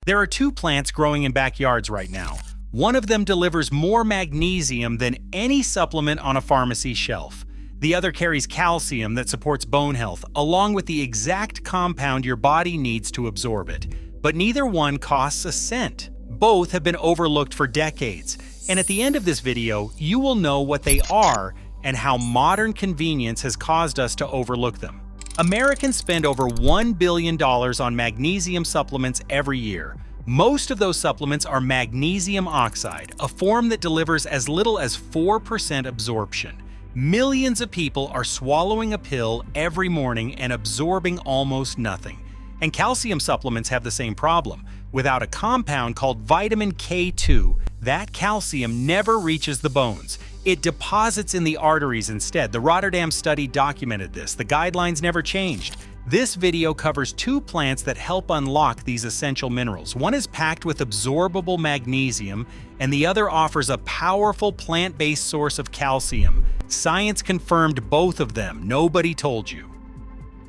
There are two plants growing in backyards right now. One of them delivers more magnesium than any supplement on a pharmacy shelf. The other carries calcium that supports bone health, along with the exact compound your body needs to absorb it. But neither one costs a cent. Both have been overlooked for decades, and at the end of this video, you will know what they are and how modern convenience has caused us to overlook them. Americans spend over $1 billion on magnesium supplements every year. Most of those supplements are magnesium oxide, a form that delivers as little as 4% absorption. Millions of people are swallowing a pill every morning and absorbing almost nothing. And calcium supplements have the same problem. Without a compound called vitamin K2, that calcium never reaches the bones. It deposits in the arteries instead. The Rotterdam study documented this. The guidelines never changed. This video covers two plants that help unlock these essential minerals. One is packed with absorbable magnesium, and the other offers a powerful plant-based source of calcium. Science confirmed both of them. Nobody told you.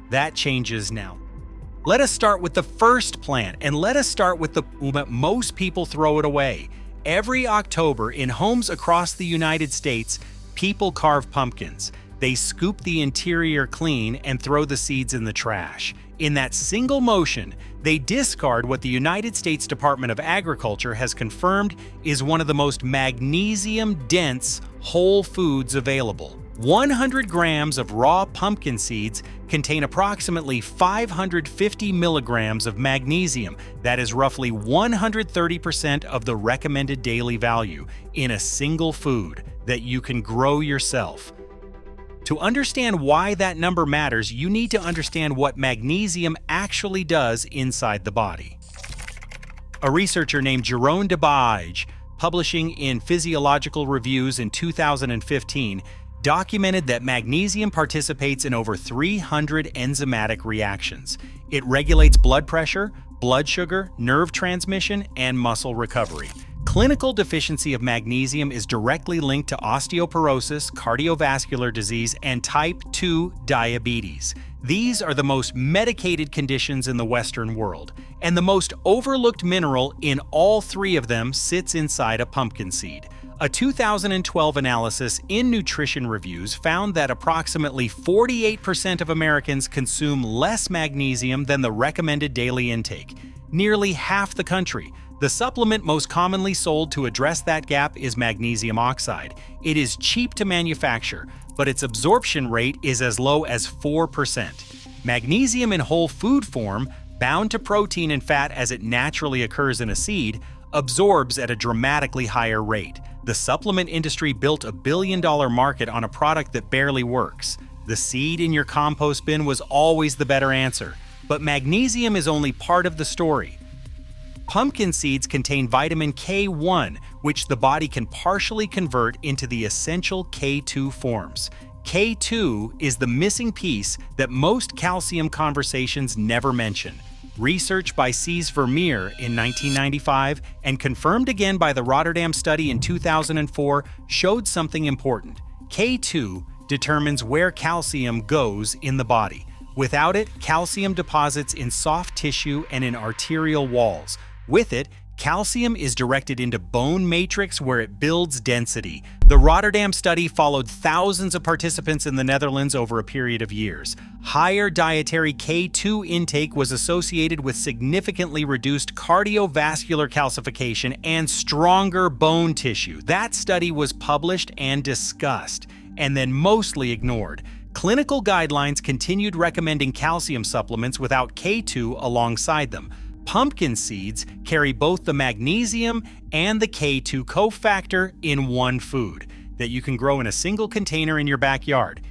That changes now. Let us start with the first plant, and let us start with the that most people throw it away. Every October, in homes across the United States, people carve pumpkins. They scoop the interior clean and throw the seeds in the trash. In that single motion, they discard what the United States Department of Agriculture has confirmed is one of the most magnesium-dense whole foods available. 100 grams of raw pumpkin seeds contain approximately 550 milligrams of magnesium. That is roughly 130% of the recommended daily value in a single food that you can grow yourself. To understand why that number matters, you need to understand what magnesium actually does inside the body. A researcher named Jeroen de Baege, publishing in Physiological Reviews in 2015, documented that magnesium participates in over 300 enzymatic reactions. It regulates blood pressure, blood sugar, nerve transmission, and muscle recovery. Clinical deficiency of magnesium is directly linked to osteoporosis, cardiovascular disease, and type 2 diabetes. These are the most medicated conditions in the Western world, and the most overlooked mineral in all three of them sits inside a pumpkin seed. A 2012 analysis in Nutrition Reviews found that approximately 48% of Americans consume less magnesium than the recommended daily intake. Nearly half the country. The supplement most commonly sold to address that gap is magnesium oxide. It is cheap to manufacture, but its absorption rate is as low as 4%. Magnesium in whole food form, bound to protein and fat as it naturally occurs in a seed, absorbs at a dramatically higher rate. The supplement industry built a billion-dollar market on a product that barely works. The seed in your compost bin was always the better answer, but magnesium is only part of the story. Pumpkin seeds contain vitamin K1, which the body can partially convert into the essential K2 forms. K2 is the missing piece that most calcium conversations never mention. Research by Cees Vermeer in 1995 and confirmed again by the Rotterdam study in 2004 showed something important. K2 determines where calcium goes in the body. Without it, calcium deposits in soft tissue and in arterial walls. With it, calcium is directed into bone matrix where it builds density. The Rotterdam study followed thousands of participants in the Netherlands over a period of years. Higher dietary K2 intake was associated with significantly reduced cardiovascular calcification and stronger bone tissue. That study was published and discussed, and then mostly ignored. Clinical guidelines continued recommending calcium supplements without K2 alongside them. Pumpkin seeds carry both the magnesium and the K2 cofactor in one food that you can grow in a single container in your backyard.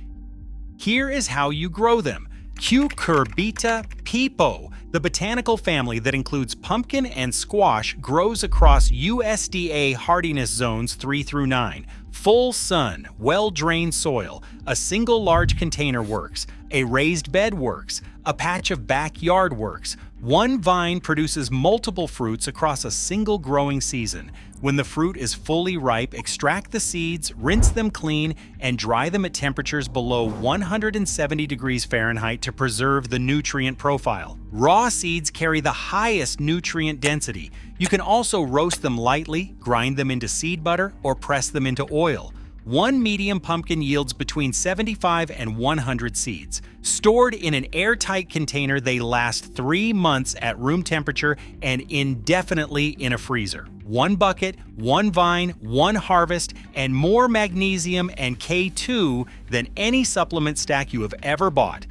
Here is how you grow them. Cucurbita pepo, the botanical family that includes pumpkin and squash, grows across USDA hardiness zones 3 through 9. Full sun, well-drained soil, a single large container works, a raised bed works, a patch of backyard works. One vine produces multiple fruits across a single growing season. When the fruit is fully ripe, extract the seeds, rinse them clean, and dry them at temperatures below 170 degrees Fahrenheit to preserve the nutrient profile. Raw seeds carry the highest nutrient density. You can also roast them lightly, grind them into seed butter, or press them into oil. One medium pumpkin yields between 75 and 100 seeds. Stored in an airtight container, they last 3 months at room temperature and indefinitely in a freezer. One bucket, one vine, one harvest, and more magnesium and K2 than any supplement stack you have ever bought.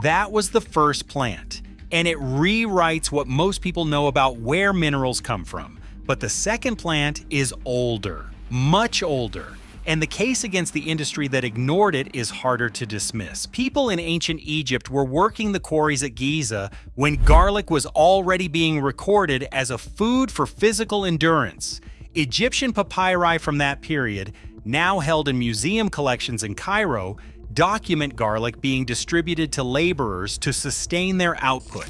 That was the first plant, and it rewrites what most people know about where minerals come from. But the second plant is older, much older. And the case against the industry that ignored it is harder to dismiss. People in ancient Egypt were working the quarries at Giza when garlic was already being recorded as a food for physical endurance. Egyptian papyri from that period, now held in museum collections in Cairo, document garlic being distributed to laborers to sustain their output.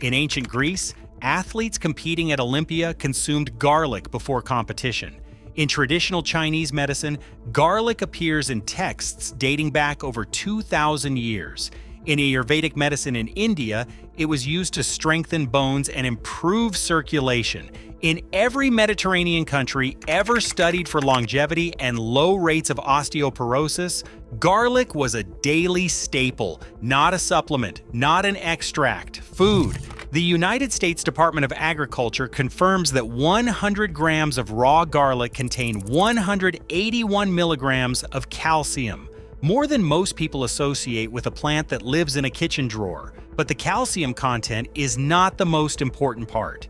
In ancient Greece, athletes competing at Olympia consumed garlic before competition. In traditional Chinese medicine, garlic appears in texts dating back over 2,000 years. In Ayurvedic medicine in India, it was used to strengthen bones and improve circulation. In every Mediterranean country ever studied for longevity and low rates of osteoporosis, garlic was a daily staple, not a supplement, not an extract, food. The United States Department of Agriculture confirms that 100 grams of raw garlic contain 181 milligrams of calcium, more than most people associate with a plant that lives in a kitchen drawer. But the calcium content is not the most important part.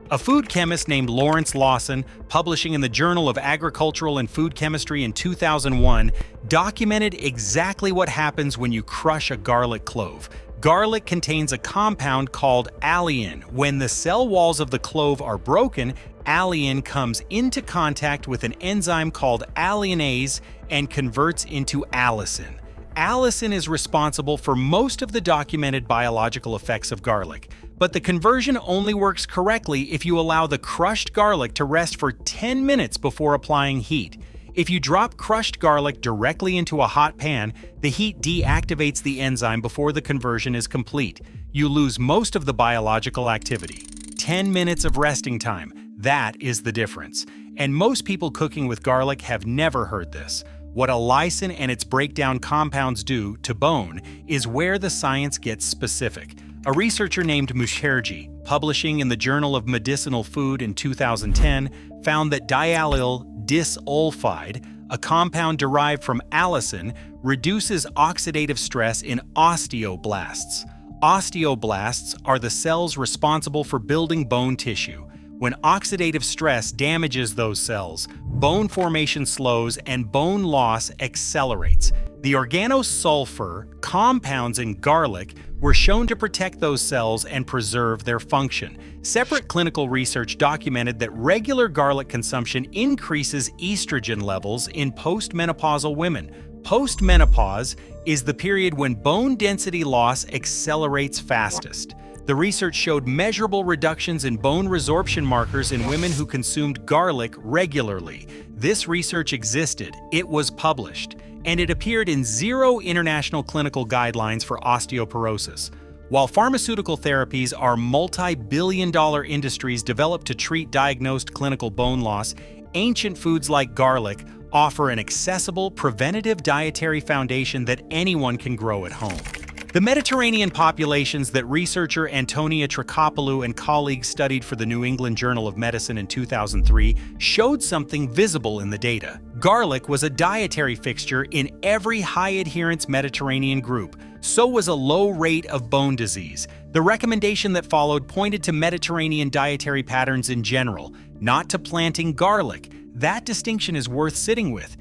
A food chemist named Lawrence Lawson, publishing in the Journal of Agricultural and Food Chemistry in 2001, documented exactly what happens when you crush a garlic clove. Garlic contains a compound called alliin. When the cell walls of the clove are broken, alliin comes into contact with an enzyme called alliinase and converts into allicin. Allicin is responsible for most of the documented biological effects of garlic, but the conversion only works correctly if you allow the crushed garlic to rest for 10 minutes before applying heat. If you drop crushed garlic directly into a hot pan, the heat deactivates the enzyme before the conversion is complete. You lose most of the biological activity. 10 minutes of resting time, that is the difference. And most people cooking with garlic have never heard this. What allicin and its breakdown compounds do to bone is where the science gets specific. A researcher named Mukherjee, publishing in the Journal of Medicinal Food in 2010, found that diallyl disulfide, a compound derived from allicin, reduces oxidative stress in osteoblasts. Osteoblasts are the cells responsible for building bone tissue. When oxidative stress damages those cells, bone formation slows and bone loss accelerates. The organosulfur compounds in garlic were shown to protect those cells and preserve their function. Separate clinical research documented that regular garlic consumption increases estrogen levels in postmenopausal women. Postmenopause is the period when bone density loss accelerates fastest. The research showed measurable reductions in bone resorption markers in women who consumed garlic regularly. This research existed, it was published, and it appeared in 0 international clinical guidelines for osteoporosis. While pharmaceutical therapies are multi-billion-dollar industries developed to treat diagnosed clinical bone loss, ancient foods like garlic offer an accessible, preventative dietary foundation that anyone can grow at home. The Mediterranean populations that researcher Antonia Trikopoulou and colleagues studied for the New England Journal of Medicine in 2003 showed something visible in the data. Garlic was a dietary fixture in every high-adherence Mediterranean group. So was a low rate of bone disease. The recommendation that followed pointed to Mediterranean dietary patterns in general, not to planting garlic. That distinction is worth sitting with.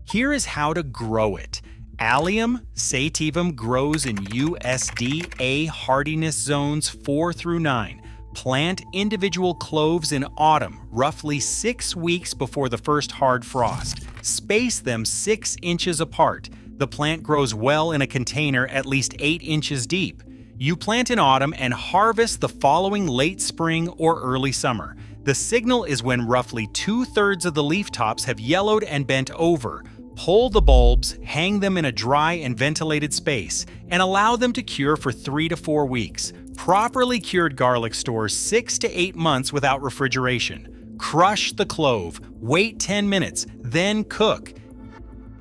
Here is how to grow it. Allium sativum grows in USDA hardiness zones 4 through 9. Plant individual cloves in autumn, roughly 6 weeks before the first hard frost. Space them 6 inches apart. The plant grows well in a container at least 8 inches deep. You plant in autumn and harvest the following late spring or early summer. The signal is when roughly 2/3 of the leaf tops have yellowed and bent over. Pull the bulbs, hang them in a dry and ventilated space, and allow them to cure for 3 to 4 weeks. Properly cured garlic stores 6 to 8 months without refrigeration. Crush the clove, wait 10 minutes, then cook.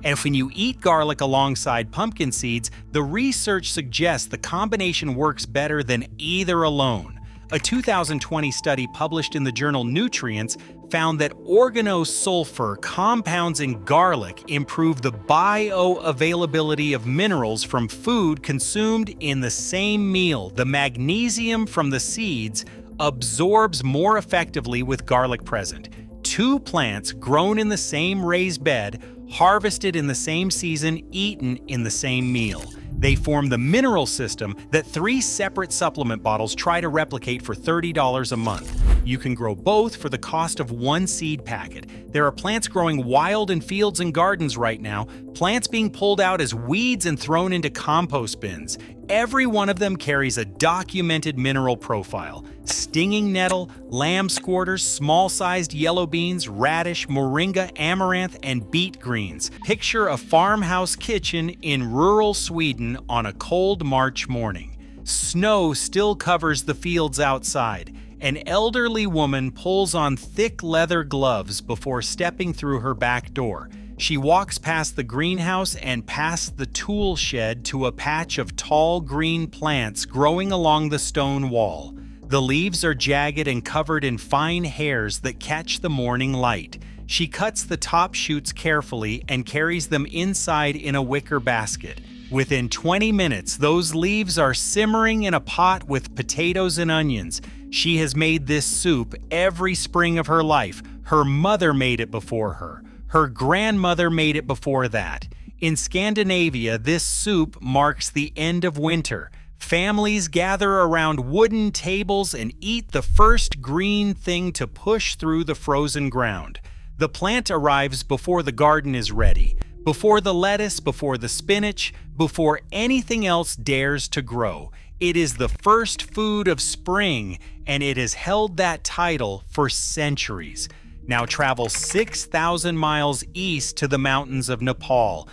And when you eat garlic alongside pumpkin seeds, the research suggests the combination works better than either alone. A 2020 study published in the journal Nutrients found that organosulfur compounds in garlic improve the bioavailability of minerals from food consumed in the same meal. The magnesium from the seeds absorbs more effectively with garlic present. 2 plants grown in the same raised bed, harvested in the same season, eaten in the same meal. They form the mineral system that 3 separate supplement bottles try to replicate for $30 a month. You can grow both for the cost of 1 seed packet. There are plants growing wild in fields and gardens right now, plants being pulled out as weeds and thrown into compost bins. Every one of them carries a documented mineral profile. Stinging nettle, lamb squirters, small-sized yellow beans, radish, moringa, amaranth, and beet greens. Picture a farmhouse kitchen in rural Sweden on a cold March morning. Snow still covers the fields outside. An elderly woman pulls on thick leather gloves before stepping through her back door. She walks past the greenhouse and past the tool shed to a patch of tall green plants growing along the stone wall. The leaves are jagged and covered in fine hairs that catch the morning light. She cuts the top shoots carefully and carries them inside in a wicker basket. Within 20 minutes, those leaves are simmering in a pot with potatoes and onions. She has made this soup every spring of her life. Her mother made it before her. Her grandmother made it before that. In Scandinavia, this soup marks the end of winter. Families gather around wooden tables and eat the first green thing to push through the frozen ground. The plant arrives before the garden is ready, before the lettuce, before the spinach, before anything else dares to grow. It is the first food of spring, and it has held that title for centuries. Now travel 6,000 miles east to the mountains of Nepal.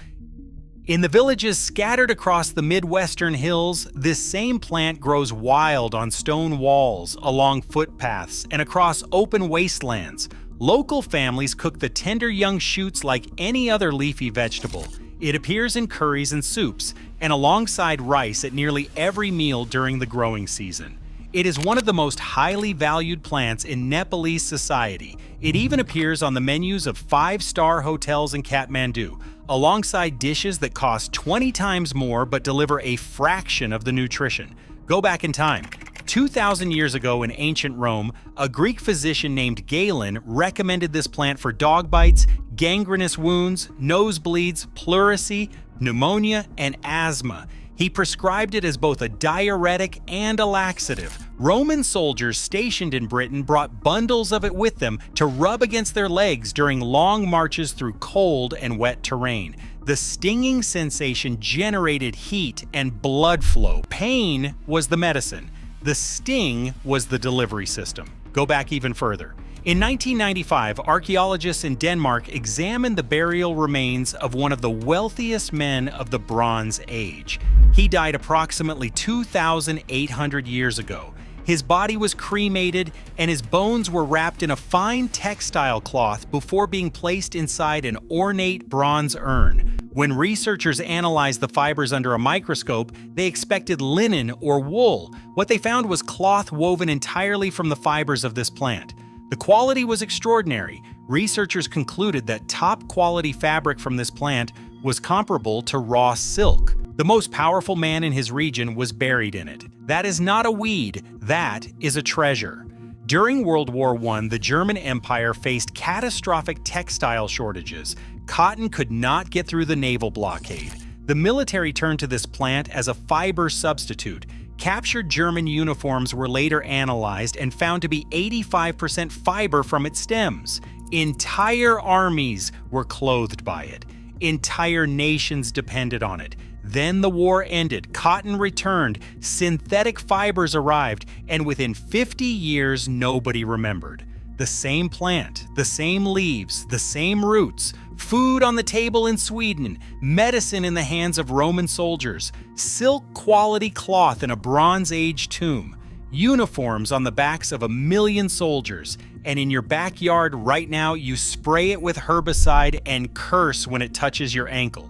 In the villages scattered across the Midwestern hills, this same plant grows wild on stone walls, along footpaths, and across open wastelands. Local families cook the tender young shoots like any other leafy vegetable. It appears in curries and soups, and alongside rice at nearly every meal during the growing season. It is one of the most highly valued plants in Nepalese society. It even appears on the menus of 5-star hotels in Kathmandu, alongside dishes that cost 20 times more but deliver a fraction of the nutrition. Go back in time. 2,000 years ago in ancient Rome, a Greek physician named Galen recommended this plant for dog bites, gangrenous wounds, nosebleeds, pleurisy, pneumonia, and asthma. He prescribed it as both a diuretic and a laxative. Roman soldiers stationed in Britain brought bundles of it with them to rub against their legs during long marches through cold and wet terrain. The stinging sensation generated heat and blood flow. Pain was the medicine. The sting was the delivery system. Go back even further. In 1995, archaeologists in Denmark examined the burial remains of one of the wealthiest men of the Bronze Age. He died approximately 2,800 years ago. His body was cremated and his bones were wrapped in a fine textile cloth before being placed inside an ornate bronze urn. When researchers analyzed the fibers under a microscope, they expected linen or wool. What they found was cloth woven entirely from the fibers of this plant. The quality was extraordinary. Researchers concluded that top-quality fabric from this plant was comparable to raw silk. The most powerful man in his region was buried in it. That is not a weed, that is a treasure. During World War I, the German Empire faced catastrophic textile shortages. Cotton could not get through the naval blockade. The military turned to this plant as a fiber substitute. Captured German uniforms were later analyzed and found to be 85% fiber from its stems. Entire armies were clothed by it. Entire nations depended on it. Then the war ended, cotton returned, synthetic fibers arrived, and within 50 years nobody remembered. The same plant, the same leaves, the same roots, food on the table in Sweden, medicine in the hands of Roman soldiers, silk-quality cloth in a Bronze Age tomb, uniforms on the backs of 1 million soldiers, and in your backyard right now you spray it with herbicide and curse when it touches your ankle.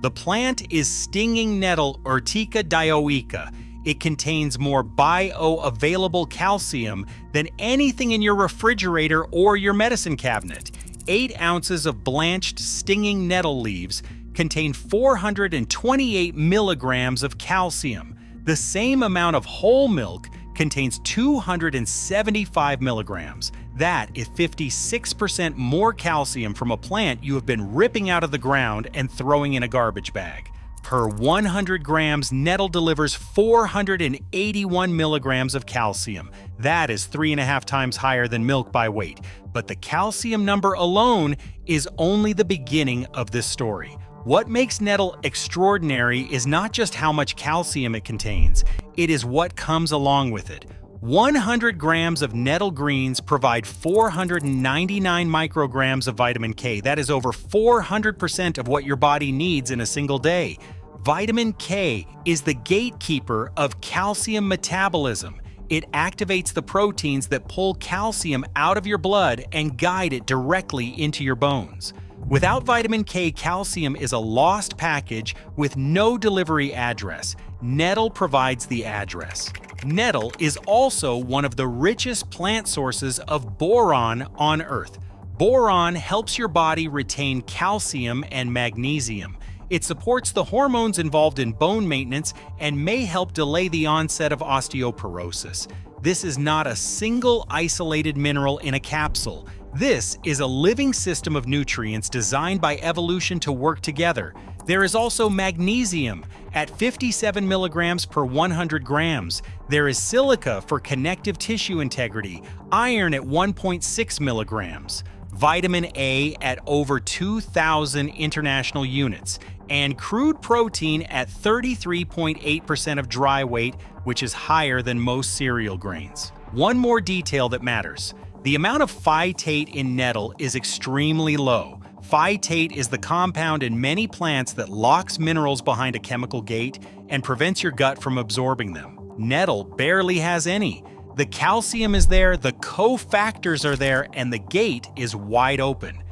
The plant is stinging nettle Urtica dioica. It contains more bioavailable calcium than anything in your refrigerator or your medicine cabinet. 8 ounces of blanched stinging nettle leaves contain 428 milligrams of calcium. The same amount of whole milk contains 275 milligrams. That is 56% more calcium from a plant you have been ripping out of the ground and throwing in a garbage bag. Per 100 grams, nettle delivers 481 milligrams of calcium. That is 3.5 times higher than milk by weight. But the calcium number alone is only the beginning of this story. What makes nettle extraordinary is not just how much calcium it contains, it is what comes along with it. 100 grams of nettle greens provide 499 micrograms of vitamin K. That is over 400% of what your body needs in a single day. Vitamin K is the gatekeeper of calcium metabolism. It activates the proteins that pull calcium out of your blood and guide it directly into your bones. Without vitamin K, calcium is a lost package with no delivery address. Nettle provides the address. Nettle is also one of the richest plant sources of boron on Earth. Boron helps your body retain calcium and magnesium. It supports the hormones involved in bone maintenance and may help delay the onset of osteoporosis. This is not a single isolated mineral in a capsule. This is a living system of nutrients designed by evolution to work together. There is also magnesium at 57 milligrams per 100 grams. There is silica for connective tissue integrity, iron at 1.6 milligrams, vitamin A at over 2,000 international units, and crude protein at 33.8% of dry weight, which is higher than most cereal grains. One more detail that matters. The amount of phytate in nettle is extremely low. Phytate is the compound in many plants that locks minerals behind a chemical gate and prevents your gut from absorbing them. Nettle barely has any. The calcium is there, the cofactors are there, and the gate is wide open.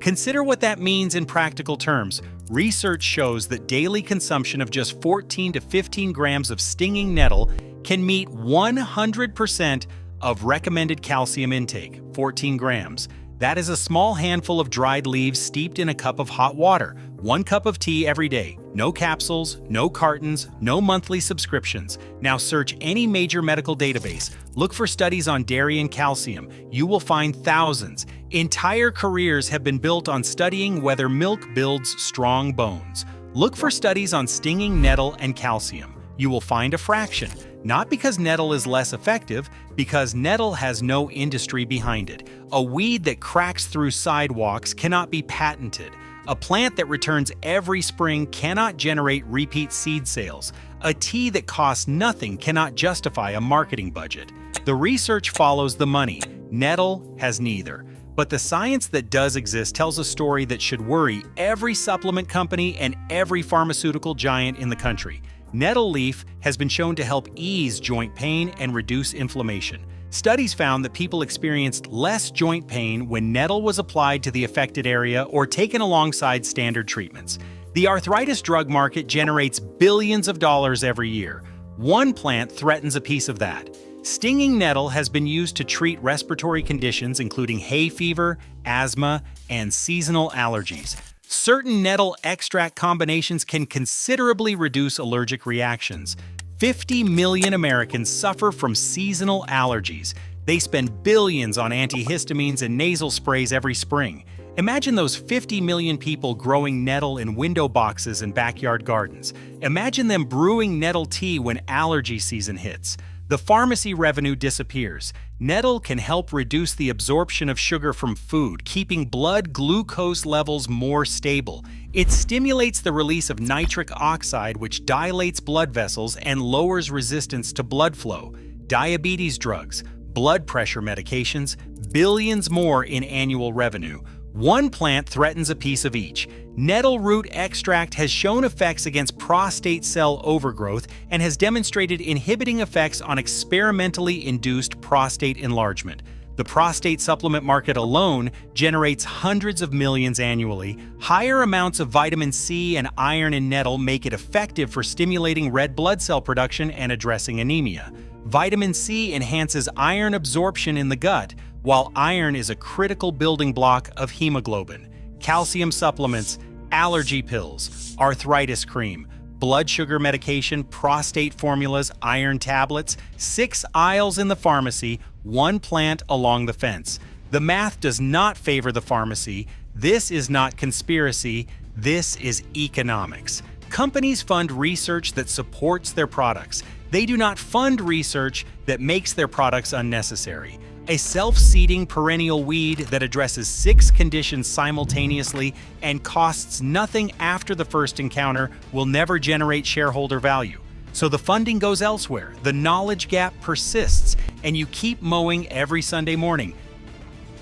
Consider what that means in practical terms. Research shows that daily consumption of just 14 to 15 grams of stinging nettle can meet 100% of recommended calcium intake, 14 grams. That is a small handful of dried leaves steeped in a cup of hot water, 1 cup of tea every day. No capsules, no cartons, no monthly subscriptions. Now search any major medical database. Look for studies on dairy and calcium. You will find thousands. Entire careers have been built on studying whether milk builds strong bones. Look for studies on stinging nettle and calcium. You will find a fraction. Not because nettle is less effective, because nettle has no industry behind it. A weed that cracks through sidewalks cannot be patented. A plant that returns every spring cannot generate repeat seed sales. A tea that costs nothing cannot justify a marketing budget. The research follows the money. Nettle has neither. But the science that does exist tells a story that should worry every supplement company and every pharmaceutical giant in the country. Nettle leaf has been shown to help ease joint pain and reduce inflammation. Studies found that people experienced less joint pain when nettle was applied to the affected area or taken alongside standard treatments. The arthritis drug market generates billions of dollars every year. One plant threatens a piece of that. Stinging nettle has been used to treat respiratory conditions including hay fever, asthma, and seasonal allergies. Certain nettle extract combinations can considerably reduce allergic reactions. 50 million Americans suffer from seasonal allergies. They spend billions on antihistamines and nasal sprays every spring. Imagine those 50 million people growing nettle in window boxes and backyard gardens. Imagine them brewing nettle tea when allergy season hits. the pharmacy revenue disappears. Nettle can help reduce the absorption of sugar from food, keeping blood glucose levels more stable. It stimulates the release of nitric oxide, which dilates blood vessels and lowers resistance to blood flow. Diabetes drugs, blood pressure medications, billions more in annual revenue. One plant threatens a piece of each. Nettle root extract has shown effects against prostate cell overgrowth and has demonstrated inhibiting effects on experimentally induced prostate enlargement. The prostate supplement market alone generates hundreds of millions annually. Higher amounts of vitamin C and iron in nettle make it effective for stimulating red blood cell production and addressing anemia. Vitamin C enhances iron absorption in the gut, while iron is a critical building block of hemoglobin. Calcium supplements, allergy pills, arthritis cream, blood sugar medication, prostate formulas, iron tablets, 6 aisles in the pharmacy, 1 plant along the fence. The math does not favor the pharmacy. This is not conspiracy. This is economics. Companies fund research that supports their products. They do not fund research that makes their products unnecessary. A self-seeding perennial weed that addresses 6 conditions simultaneously and costs nothing after the first encounter will never generate shareholder value. So the funding goes elsewhere, the knowledge gap persists, and you keep mowing every Sunday morning.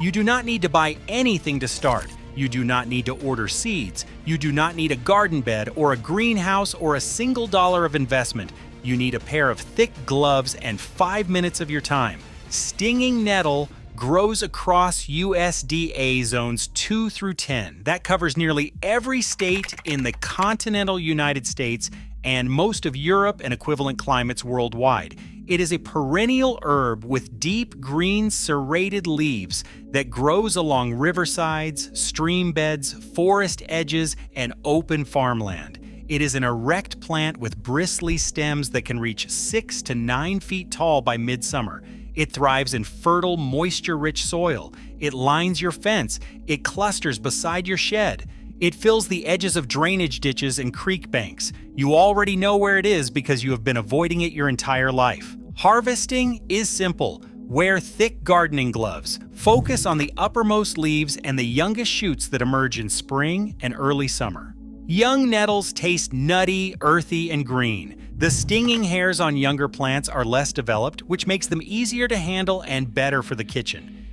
You do not need to buy anything to start. You do not need to order seeds. You do not need a garden bed or a greenhouse or a single dollar of investment. You need a pair of thick gloves and 5 minutes of your time. Stinging nettle grows across USDA zones 2 through 10. That covers nearly every state in the continental United States and most of Europe and equivalent climates worldwide. It is a perennial herb with deep green serrated leaves that grows along riversides, stream beds, forest edges, and open farmland. It is an erect plant with bristly stems that can reach 6 to 9 feet tall by midsummer. It thrives in fertile, moisture-rich soil. It lines your fence. It clusters beside your shed. It fills the edges of drainage ditches and creek banks. You already know where it is because you have been avoiding it your entire life. Harvesting is simple. Wear thick gardening gloves. Focus on the uppermost leaves and the youngest shoots that emerge in spring and early summer. Young nettles taste nutty, earthy, and green. The stinging hairs on younger plants are less developed, which makes them easier to handle and better for the kitchen.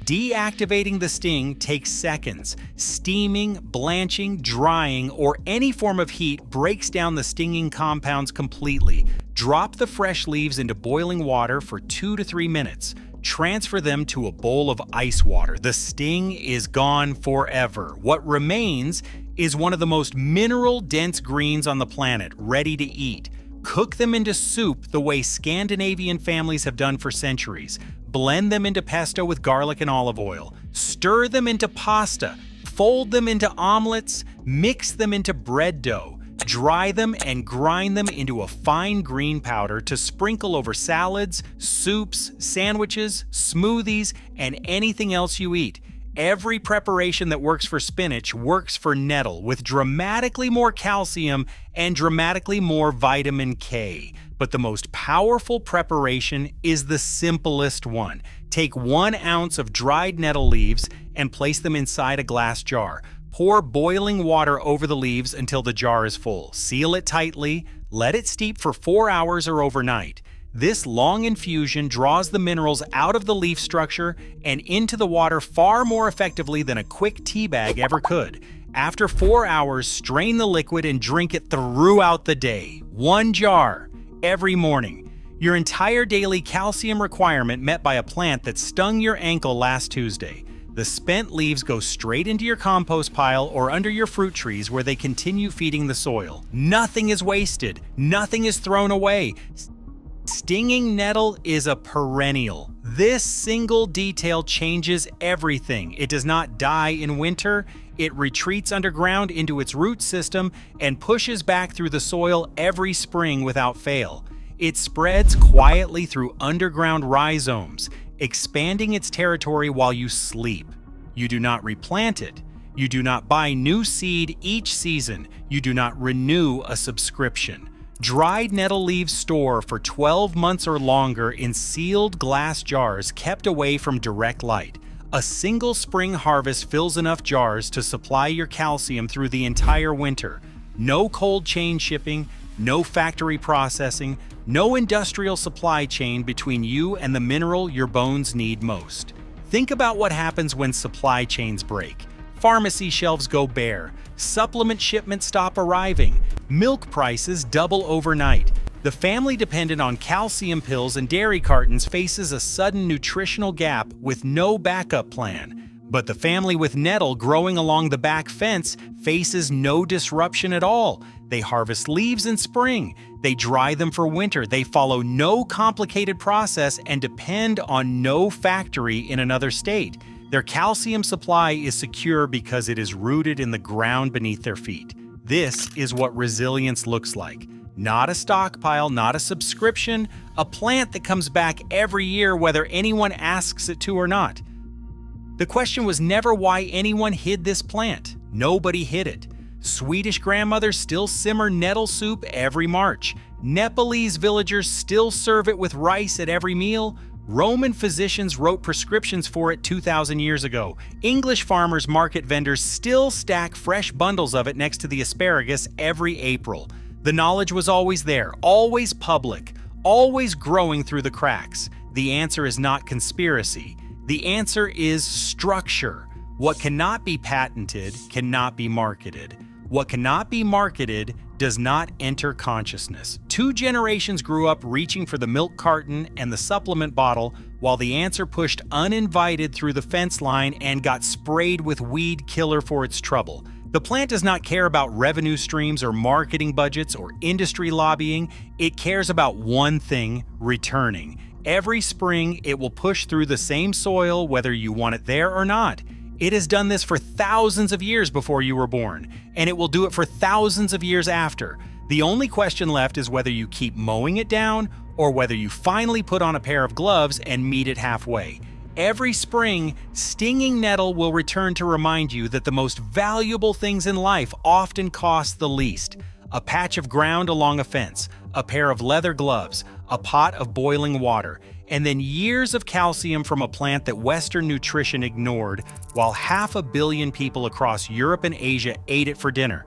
Deactivating the sting takes seconds. Steaming, blanching, drying, or any form of heat breaks down the stinging compounds completely. Drop the fresh leaves into boiling water for 2 to 3 minutes. Transfer them to a bowl of ice water. The sting is gone forever. What remains is one of the most mineral-dense greens on the planet, ready to eat. Cook them into soup the way Scandinavian families have done for centuries. Blend them into pesto with garlic and olive oil. Stir them into pasta. Fold them into omelets. Mix them into bread dough. Dry them and grind them into a fine green powder to sprinkle over salads, soups, sandwiches, smoothies, and anything else you eat. Every preparation that works for spinach works for nettle, with dramatically more calcium and dramatically more vitamin K. But the most powerful preparation is the simplest one. Take 1 ounce of dried nettle leaves and place them inside a glass jar. Pour boiling water over the leaves until the jar is full. Seal it tightly. Let it steep for 4 hours or overnight. This long infusion draws the minerals out of the leaf structure and into the water far more effectively than a quick tea bag ever could. After 4 hours, strain the liquid and drink it throughout the day. 1 jar every morning. Your entire daily calcium requirement met by a plant that stung your ankle last Tuesday. The spent leaves go straight into your compost pile or under your fruit trees where they continue feeding the soil. Nothing is wasted. Nothing is thrown away. Stinging nettle is a perennial. This single detail changes everything. It does not die in winter. It retreats underground into its root system and pushes back through the soil every spring without fail. It spreads quietly through underground rhizomes, expanding its territory while you sleep. You do not replant it. You do not buy new seed each season. You do not renew a subscription. Dried nettle leaves store for 12 months or longer in sealed glass jars kept away from direct light. A single spring harvest fills enough jars to supply your calcium through the entire winter. No cold chain shipping, no factory processing, no industrial supply chain between you and the mineral your bones need most. Think about what happens when supply chains break. Pharmacy shelves go bare, supplement shipments stop arriving, milk prices double overnight. The family dependent on calcium pills and dairy cartons faces a sudden nutritional gap with no backup plan. But the family with nettle growing along the back fence faces no disruption at all. They harvest leaves in spring, they dry them for winter, they follow no complicated process and depend on no factory in another state. Their calcium supply is secure because it is rooted in the ground beneath their feet. This is what resilience looks like. Not a stockpile, not a subscription, a plant that comes back every year whether anyone asks it to or not. The question was never why anyone hid this plant. Nobody hid it. Swedish grandmothers still simmer nettle soup every March. Nepalese villagers still serve it with rice at every meal. Roman physicians wrote prescriptions for it 2,000 years ago. English farmers market vendors still stack fresh bundles of it next to the asparagus every April. The knowledge was always there, always public, always growing through the cracks. The answer is not conspiracy. The answer is structure. What cannot be patented cannot be marketed. What cannot be marketed does not enter consciousness. 2 generations grew up reaching for the milk carton and the supplement bottle, while the answer pushed uninvited through the fence line and got sprayed with weed killer for its trouble. The plant does not care about revenue streams or marketing budgets or industry lobbying. It cares about one thing: returning. Every spring, it will push through the same soil whether you want it there or not. It has done this for thousands of years before you were born, and it will do it for thousands of years after. The only question left is whether you keep mowing it down or whether you finally put on a pair of gloves and meet it halfway. Every spring, stinging nettle will return to remind you that the most valuable things in life often cost the least. A patch of ground along a fence, a pair of leather gloves, a pot of boiling water, and then years of calcium from a plant that Western nutrition ignored, while 500 million people across Europe and Asia ate it for dinner.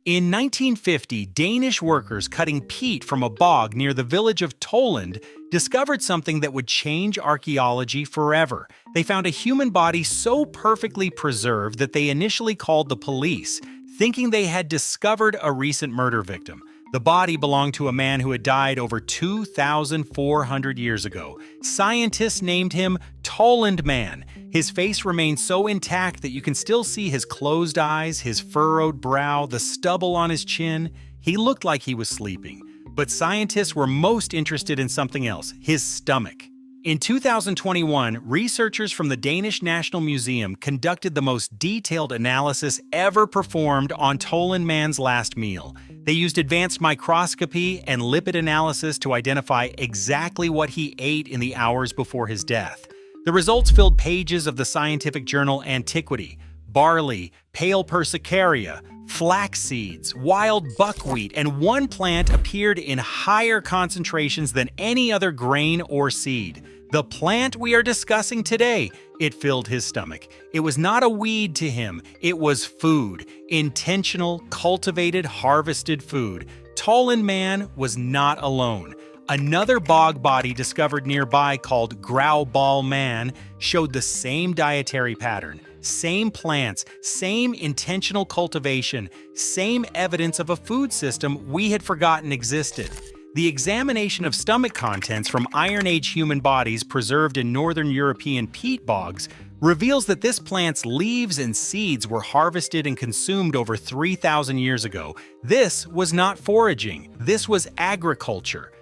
In 1950, Danish workers cutting peat from a bog near the village of Toland discovered something that would change archaeology forever. They found a human body so perfectly preserved that they initially called the police, thinking they had discovered a recent murder victim. The body belonged to a man who had died over 2,400 years ago. Scientists named him Toland Man. His face remained so intact that you can still see his closed eyes, his furrowed brow, the stubble on his chin. He looked like he was sleeping. But scientists were most interested in something else: his stomach. In 2021, researchers from the Danish National Museum conducted the most detailed analysis ever performed on Toland Man's last meal. They used advanced microscopy and lipid analysis to identify exactly what he ate in the hours before his death. The results filled pages of the scientific journal Antiquity. Barley, pale persicaria, flax seeds, wild buckwheat, and one plant appeared in higher concentrations than any other grain or seed. The plant we are discussing today, it filled his stomach. It was not a weed to him, it was food. Intentional, cultivated, harvested food. Toland Man was not alone. Another bog body discovered nearby called Grauballe Man showed the same dietary pattern. Same plants, same intentional cultivation, same evidence of a food system we had forgotten existed. The examination of stomach contents from Iron Age human bodies preserved in northern European peat bogs reveals that this plant's leaves and seeds were harvested and consumed over 3,000 years ago. This was not foraging, this was agriculture.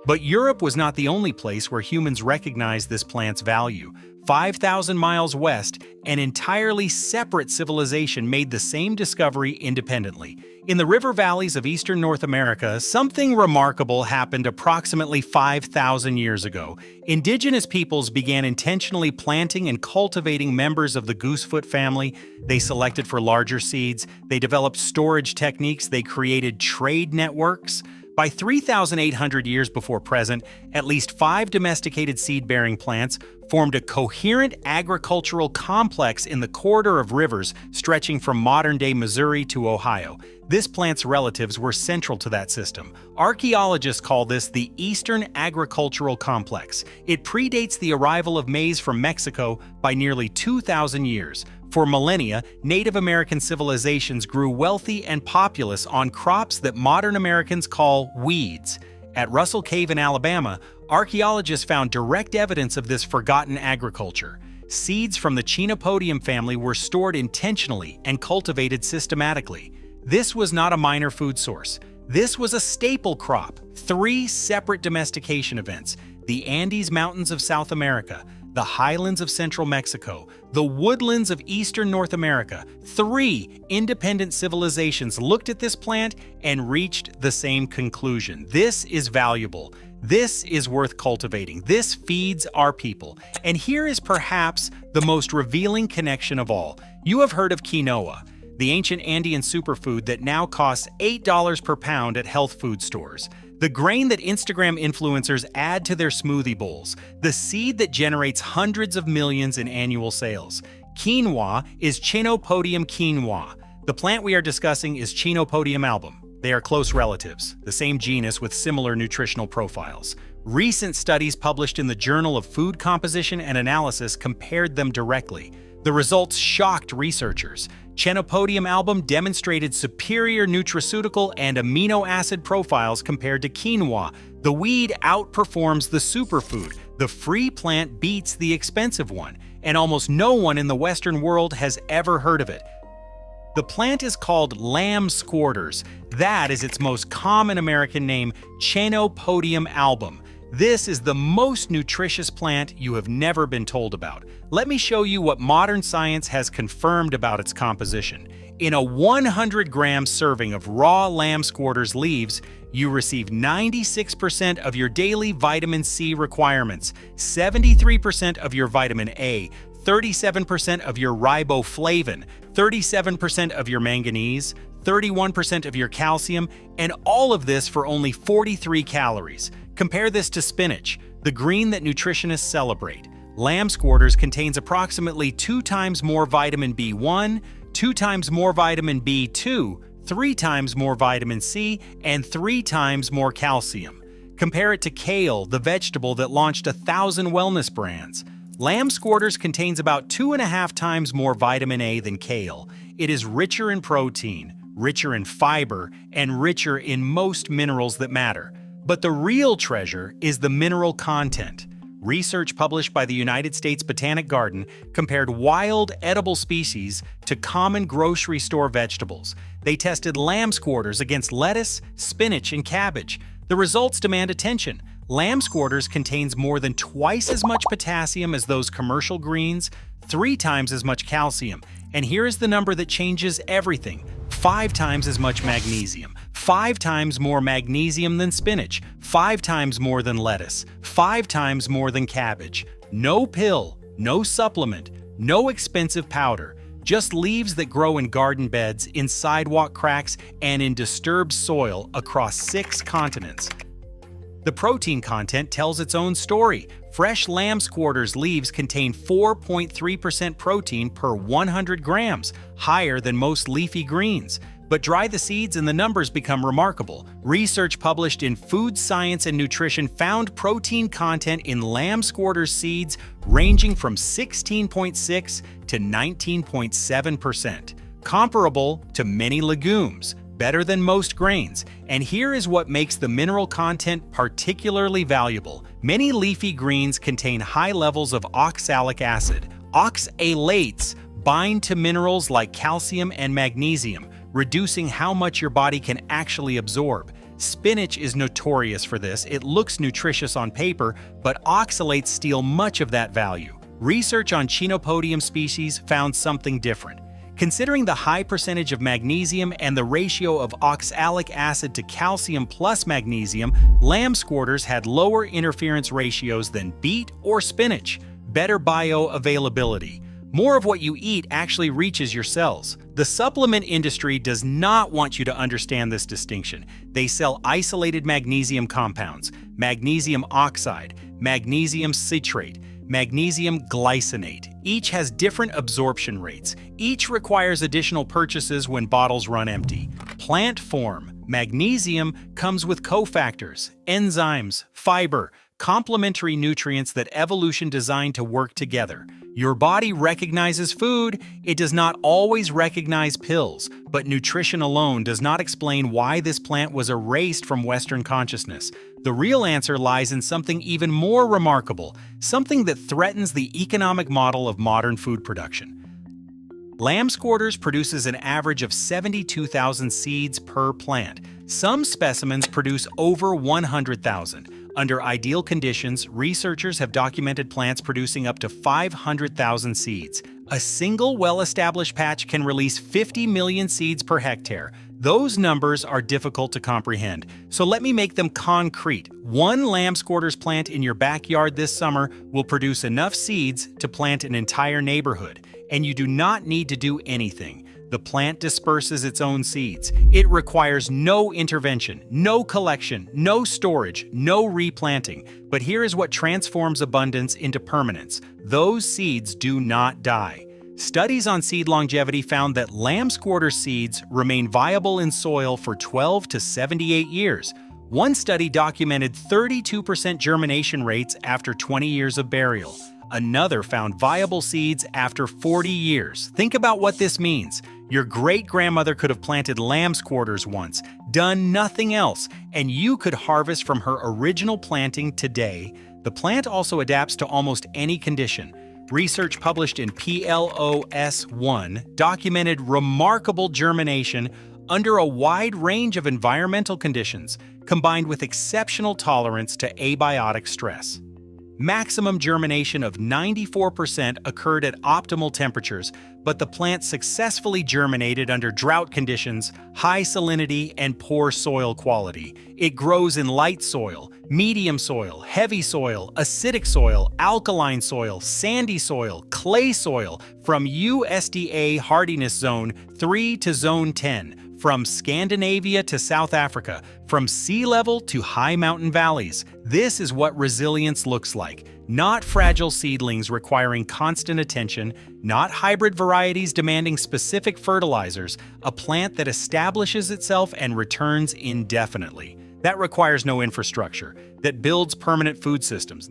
But Europe was not the only place where humans recognized this plant's value. 5,000 miles west, an entirely separate civilization made the same discovery independently. In the river valleys of eastern North America, something remarkable happened approximately 5,000 years ago. Indigenous peoples began intentionally planting and cultivating members of the goosefoot family. They selected for larger seeds, they developed storage techniques, they created trade networks. By 3,800 years before present, at least 5 domesticated seed-bearing plants formed a coherent agricultural complex in the corridor of rivers stretching from modern-day Missouri to Ohio. This plant's relatives were central to that system. Archaeologists call this the Eastern Agricultural Complex. It predates the arrival of maize from Mexico by nearly 2,000 years. For millennia, Native American civilizations grew wealthy and populous on crops that modern Americans call weeds. At Russell Cave in Alabama, archaeologists found direct evidence of this forgotten agriculture. Seeds from the Chenopodium family were stored intentionally and cultivated systematically. This was not a minor food source. This was a staple crop. 3 separate domestication events: the Andes Mountains of South America, the highlands of central Mexico, the woodlands of eastern North America. 3 independent civilizations looked at this plant and reached the same conclusion. This is valuable. This is worth cultivating. This feeds our people. And here is perhaps the most revealing connection of all. You have heard of quinoa, the ancient Andean superfood that now costs $8 per pound at health food stores. The grain that Instagram influencers add to their smoothie bowls, the seed that generates hundreds of millions in annual sales. Quinoa is Chenopodium quinoa. The plant we are discussing is Chenopodium album. They are close relatives, the same genus with similar nutritional profiles. Recent studies published in the Journal of Food Composition and Analysis compared them directly. The results shocked researchers. Chenopodium album demonstrated superior nutraceutical and amino acid profiles compared to quinoa. The weed outperforms the superfood. The free plant beats the expensive one, and almost no one in the Western world has ever heard of it. The plant is called lamb squarters. That is its most common American name, Chenopodium album. This is the most nutritious plant you have never been told about. Let me show you what modern science has confirmed about its composition. In a 100-gram serving of raw lamb squarters leaves, you receive 96% of your daily vitamin C requirements, 73% of your vitamin A, 37% of your riboflavin, 37% of your manganese, 31% of your calcium, and all of this for only 43 calories. Compare this to spinach, the green that nutritionists celebrate. Lamb squarters contains approximately 2 times more vitamin B1, 2 times more vitamin B2, 3 times more vitamin C, and 3 times more calcium. Compare it to kale, the vegetable that launched 1,000 wellness brands. Lamb squarters contains about 2.5 times more vitamin A than kale. It is richer in protein, richer in fiber, and richer in most minerals that matter. But the real treasure is the mineral content. Research published by the United States Botanic Garden compared wild edible species to common grocery store vegetables. They tested lamb squarters against lettuce, spinach, and cabbage. The results demand attention. Lamb squarters contains more than twice as much potassium as those commercial greens, 3 times as much calcium, and here is the number that changes everything: 5 times as much magnesium, 5 times more magnesium than spinach, 5 times more than lettuce, 5 times more than cabbage. No pill, no supplement, no expensive powder, just leaves that grow in garden beds, in sidewalk cracks, and in disturbed soil across 6 continents. The protein content tells its own story. Fresh lamb squarters leaves contain 4.3% protein per 100 grams, higher than most leafy greens. But dry the seeds and the numbers become remarkable. Research published in Food Science and Nutrition found protein content in lamb squarters seeds ranging from 16.6 to 19.7%, comparable to many legumes, better than most grains. And here is what makes the mineral content particularly valuable. Many leafy greens contain high levels of oxalic acid. Oxalates bind to minerals like calcium and magnesium, reducing how much your body can actually absorb. Spinach is notorious for this. It looks nutritious on paper, but oxalates steal much of that value. research on Chenopodium species found something different. Considering the high percentage of magnesium and the ratio of oxalic acid to calcium plus magnesium, lamb squarters had lower interference ratios than beet or spinach, better bioavailability. More of what you eat actually reaches your cells. The supplement industry does not want you to understand this distinction. They sell isolated magnesium compounds, magnesium oxide, magnesium citrate, magnesium glycinate. Each has different absorption rates. Each requires additional purchases when bottles run empty. Plant form magnesium comes with cofactors, enzymes, fiber, complementary nutrients that evolution designed to work together. Your body recognizes food, it does not always recognize pills, but nutrition alone does not explain why this plant was erased from Western consciousness. The real answer lies in something even more remarkable, something that threatens the economic model of modern food production. Lamb squarters produces an average of 72,000 seeds per plant. Some specimens produce over 100,000. Under ideal conditions, researchers have documented plants producing up to 500,000 seeds. A single well-established patch can release 50 million seeds per hectare. Those numbers are difficult to comprehend, so let me make them concrete. One lamb squarters plant in your backyard this summer will produce enough seeds to plant an entire neighborhood, and you do not need to do anything. The plant disperses its own seeds. It requires no intervention, no collection, no storage, no replanting. But here is what transforms abundance into permanence. Those seeds do not die. Studies on seed longevity found that lamb squarter seeds remain viable in soil for 12 to 78 years. One study documented 32% germination rates after 20 years of burial. Another found viable seeds after 40 years. Think about what this means. Your great-grandmother could have planted lamb squarters once, done nothing else, and you could harvest from her original planting today. The plant also adapts to almost any condition. Research published in PLOS One documented remarkable germination under a wide range of environmental conditions, combined with exceptional tolerance to abiotic stress. Maximum germination of 94% occurred at optimal temperatures, but the plant successfully germinated under drought conditions, high salinity, and poor soil quality. It grows in light soil, medium soil, heavy soil, acidic soil, alkaline soil, sandy soil, clay soil, from USDA hardiness zone 3 to zone 10. From Scandinavia to South Africa, from sea level to high mountain valleys. This is what resilience looks like. Not fragile seedlings requiring constant attention, not hybrid varieties demanding specific fertilizers, a plant that establishes itself and returns indefinitely. That requires no infrastructure, that builds permanent food systems.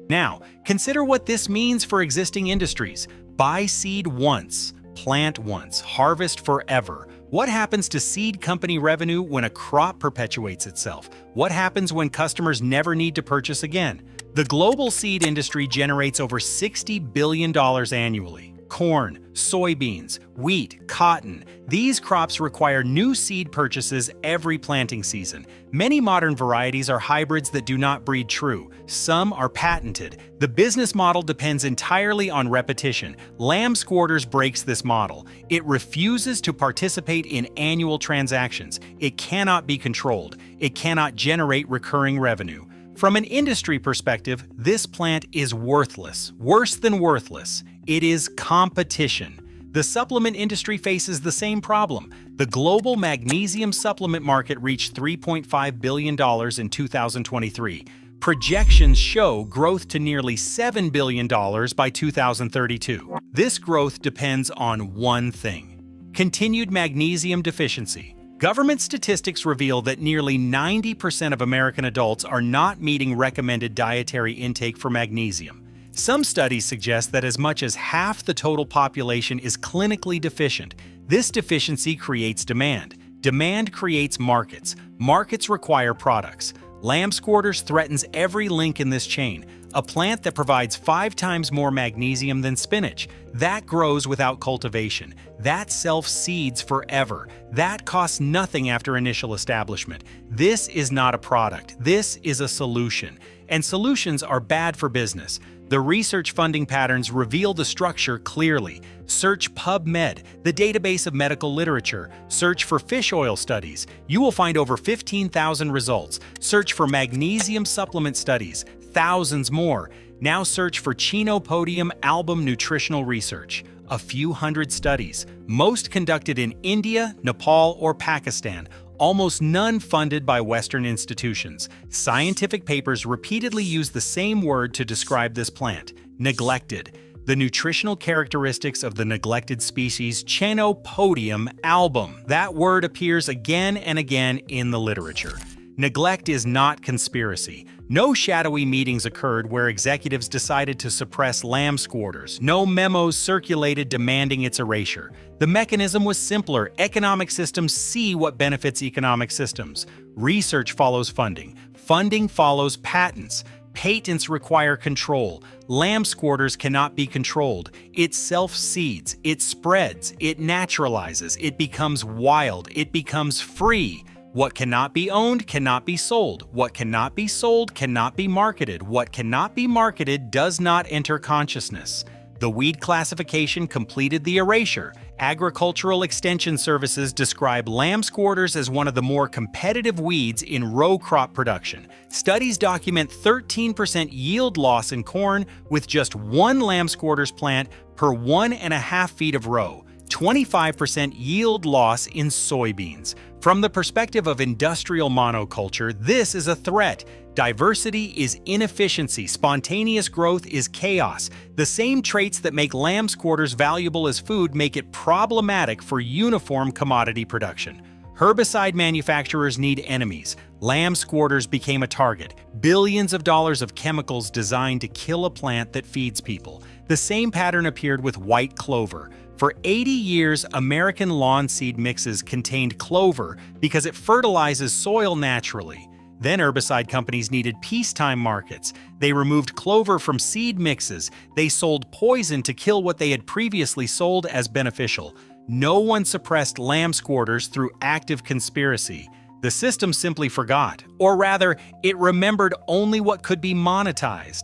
Now, consider what this means for existing industries. Buy seed once, plant once, harvest forever. What happens to seed company revenue when a crop perpetuates itself? What happens when customers never need to purchase again? The global seed industry generates over $60 billion annually. Corn, soybeans, wheat, cotton. These crops require new seed purchases every planting season. Many modern varieties are hybrids that do not breed true. Some are patented. The business model depends entirely on repetition. Lamb squarters breaks this model. It refuses to participate in annual transactions. It cannot be controlled. It cannot generate recurring revenue. From an industry perspective, this plant is worthless, worse than worthless. It is competition. The supplement industry faces the same problem. The global magnesium supplement market reached $3.5 billion in 2023. Projections show growth to nearly $7 billion by 2032. This growth depends on one thing: continued magnesium deficiency. Government statistics reveal that nearly 90% of American adults are not meeting recommended dietary intake for magnesium. Some studies suggest that as much as half the total population is clinically deficient. This deficiency creates demand. Demand creates markets. Markets require products. Lamb squarters threatens every link in this chain. A plant that provides 5 times more magnesium than spinach. That grows without cultivation. That self-seeds forever. That costs nothing after initial establishment. This is not a product. This is a solution. And solutions are bad for business. The research funding patterns reveal the structure clearly. Search PubMed, the database of medical literature. Search for fish oil studies. You will find over 15,000 results. Search for magnesium supplement studies. Thousands more. Now search for Chinopodium album nutritional research. A few hundred studies, most conducted in India, Nepal, or Pakistan. Almost none funded by Western institutions. Scientific papers repeatedly use the same word to describe this plant: neglected. The nutritional characteristics of the neglected species Chinopodium album. That word appears again and again in the literature. Neglect is not conspiracy. No shadowy meetings occurred where executives decided to suppress lamb squarters. No memos circulated demanding its erasure. The mechanism was simpler. Economic systems see what benefits economic systems. Research follows funding. Funding follows patents. Patents require control. Lamb squarters cannot be controlled. It self-seeds. It spreads. It naturalizes. It becomes wild. It becomes free. What cannot be owned cannot be sold. What cannot be sold cannot be marketed. What cannot be marketed does not enter consciousness. The weed classification completed the erasure. Agricultural Extension Services describe lamb squarters as one of the more competitive weeds in row crop production. Studies document 13% yield loss in corn with just one lamb squarters plant per 1.5 feet of row. 25% yield loss in soybeans. From the perspective of industrial monoculture, this is a threat. Diversity is inefficiency. Spontaneous growth is chaos. The same traits that make lamb squarters valuable as food make it problematic for uniform commodity production. Herbicide manufacturers need enemies. Lamb squarters became a target. Billions of dollars of chemicals designed to kill a plant that feeds people. The same pattern appeared with white clover. For 80 years, American lawn seed mixes contained clover because it fertilizes soil naturally. Then herbicide companies needed peacetime markets. They removed clover from seed mixes. They sold poison to kill what they had previously sold as beneficial. No one suppressed lamb squarters through active conspiracy. The system simply forgot, or rather, it remembered only what could be monetized.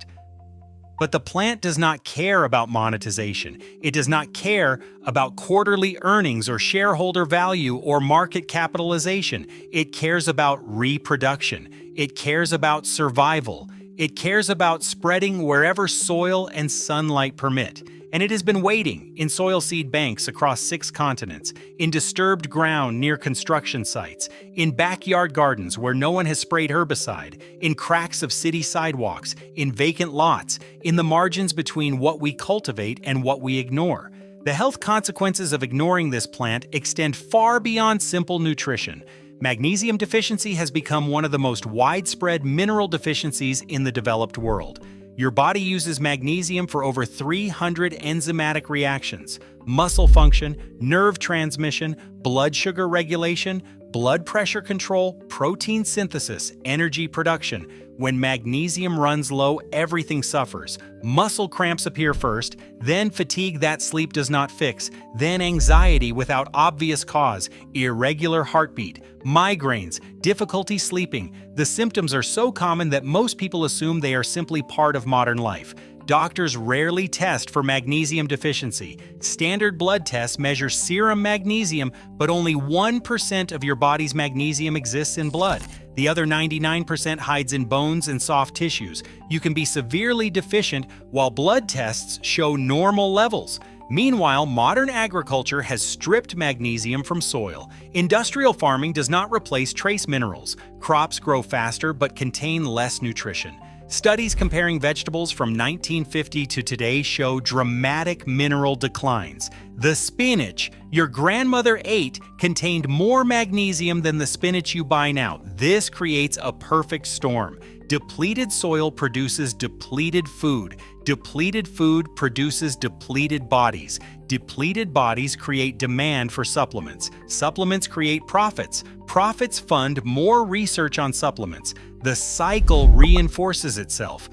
But the plant does not care about monetization. It does not care about quarterly earnings or shareholder value or market capitalization. It cares about reproduction. It cares about survival. It cares about spreading wherever soil and sunlight permit. And it has been waiting in soil seed banks across 6 continents, in disturbed ground near construction sites, in backyard gardens where no one has sprayed herbicide, in cracks of city sidewalks, in vacant lots, in the margins between what we cultivate and what we ignore. The health consequences of ignoring this plant extend far beyond simple nutrition. Magnesium deficiency has become one of the most widespread mineral deficiencies in the developed world. Your body uses magnesium for over 300 enzymatic reactions: muscle function, nerve transmission, blood sugar regulation, blood pressure control, protein synthesis, energy production. When magnesium runs low, everything suffers. Muscle cramps appear first, then fatigue that sleep does not fix, then anxiety without obvious cause, irregular heartbeat, migraines, difficulty sleeping. The symptoms are so common that most people assume they are simply part of modern life. Doctors rarely test for magnesium deficiency. Standard blood tests measure serum magnesium, but only 1% of your body's magnesium exists in blood. The other 99% hides in bones and soft tissues. You can be severely deficient while blood tests show normal levels. Meanwhile, modern agriculture has stripped magnesium from soil. Industrial farming does not replace trace minerals. Crops grow faster but contain less nutrition. Studies comparing vegetables from 1950 to today show dramatic mineral declines. The spinach your grandmother ate contained more magnesium than the spinach you buy now. This creates a perfect storm. Depleted soil produces depleted food. Depleted food produces depleted bodies. Depleted bodies create demand for supplements. Supplements create profits. Profits fund more research on supplements. The cycle reinforces itself.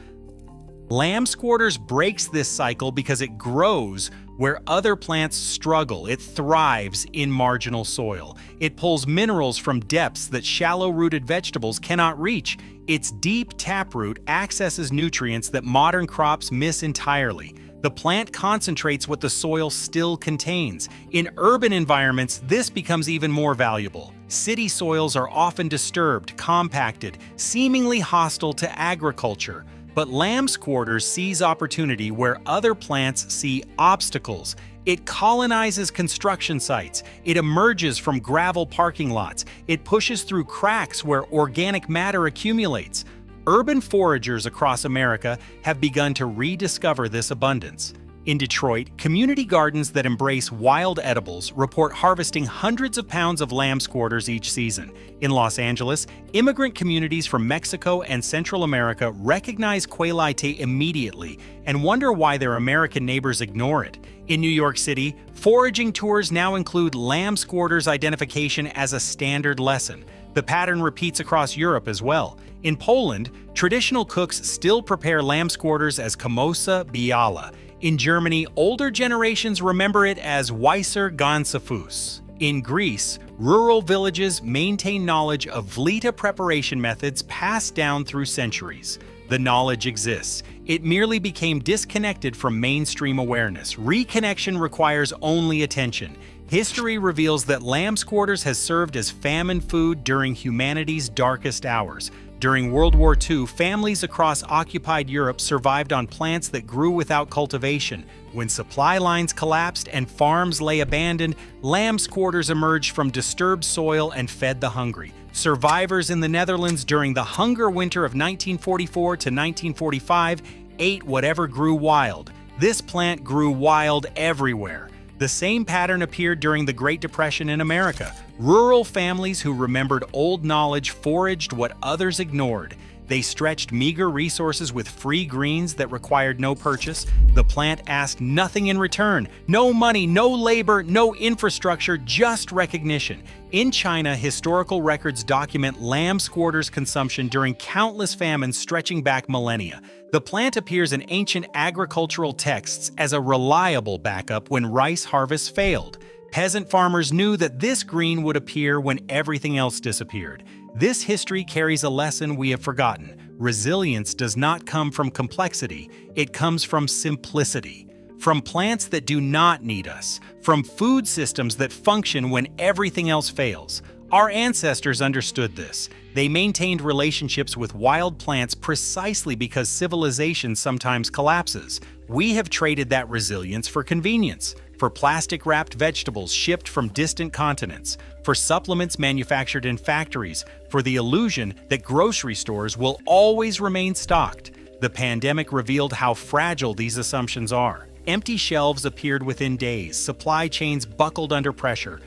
Lamb squarters breaks this cycle because it grows where other plants struggle. It thrives in marginal soil. It pulls minerals from depths that shallow-rooted vegetables cannot reach. Its deep taproot accesses nutrients that modern crops miss entirely. The plant concentrates what the soil still contains. In urban environments, this becomes even more valuable. City soils are often disturbed, compacted, seemingly hostile to agriculture. But lamb's quarters sees opportunity where other plants see obstacles. It colonizes construction sites. It emerges from gravel parking lots. It pushes through cracks where organic matter accumulates. Urban foragers across America have begun to rediscover this abundance. In Detroit, community gardens that embrace wild edibles report harvesting hundreds of pounds of lamb's quarters each season. In Los Angeles, immigrant communities from Mexico and Central America recognize Quailite immediately and wonder why their American neighbors ignore it. In New York City, foraging tours now include lamb's quarters identification as a standard lesson. The pattern repeats across Europe as well. In Poland, traditional cooks still prepare lamb's quarters as komosa biała. In Germany, older generations remember it as Weisser Gansefus. In Greece, rural villages maintain knowledge of vlita preparation methods passed down through centuries. The knowledge exists. It merely became disconnected from mainstream awareness. Reconnection requires only attention. History reveals that lamb's quarters has served as famine food during humanity's darkest hours. During World War II, families across occupied Europe survived on plants that grew without cultivation. When supply lines collapsed and farms lay abandoned, lamb's quarters emerged from disturbed soil and fed the hungry. Survivors in the Netherlands during the hunger winter of 1944 to 1945 ate whatever grew wild. This plant grew wild everywhere. The same pattern appeared during the Great Depression in America. Rural families who remembered old knowledge foraged what others ignored. They stretched meager resources with free greens that required no purchase. The plant asked nothing in return. No money, no labor, no infrastructure, just recognition. In China, historical records document lamb's quarters consumption during countless famines stretching back millennia. The plant appears in ancient agricultural texts as a reliable backup when rice harvests failed. Peasant farmers knew that this green would appear when everything else disappeared. This history carries a lesson we have forgotten. Resilience does not come from complexity, it comes from simplicity. From plants that do not need us, from food systems that function when everything else fails. Our ancestors understood this. They maintained relationships with wild plants precisely because civilization sometimes collapses. We have traded that resilience for convenience, for plastic-wrapped vegetables shipped from distant continents, for supplements manufactured in factories, for the illusion that grocery stores will always remain stocked. The pandemic revealed how fragile these assumptions are. Empty shelves appeared within days, supply chains buckled under pressure.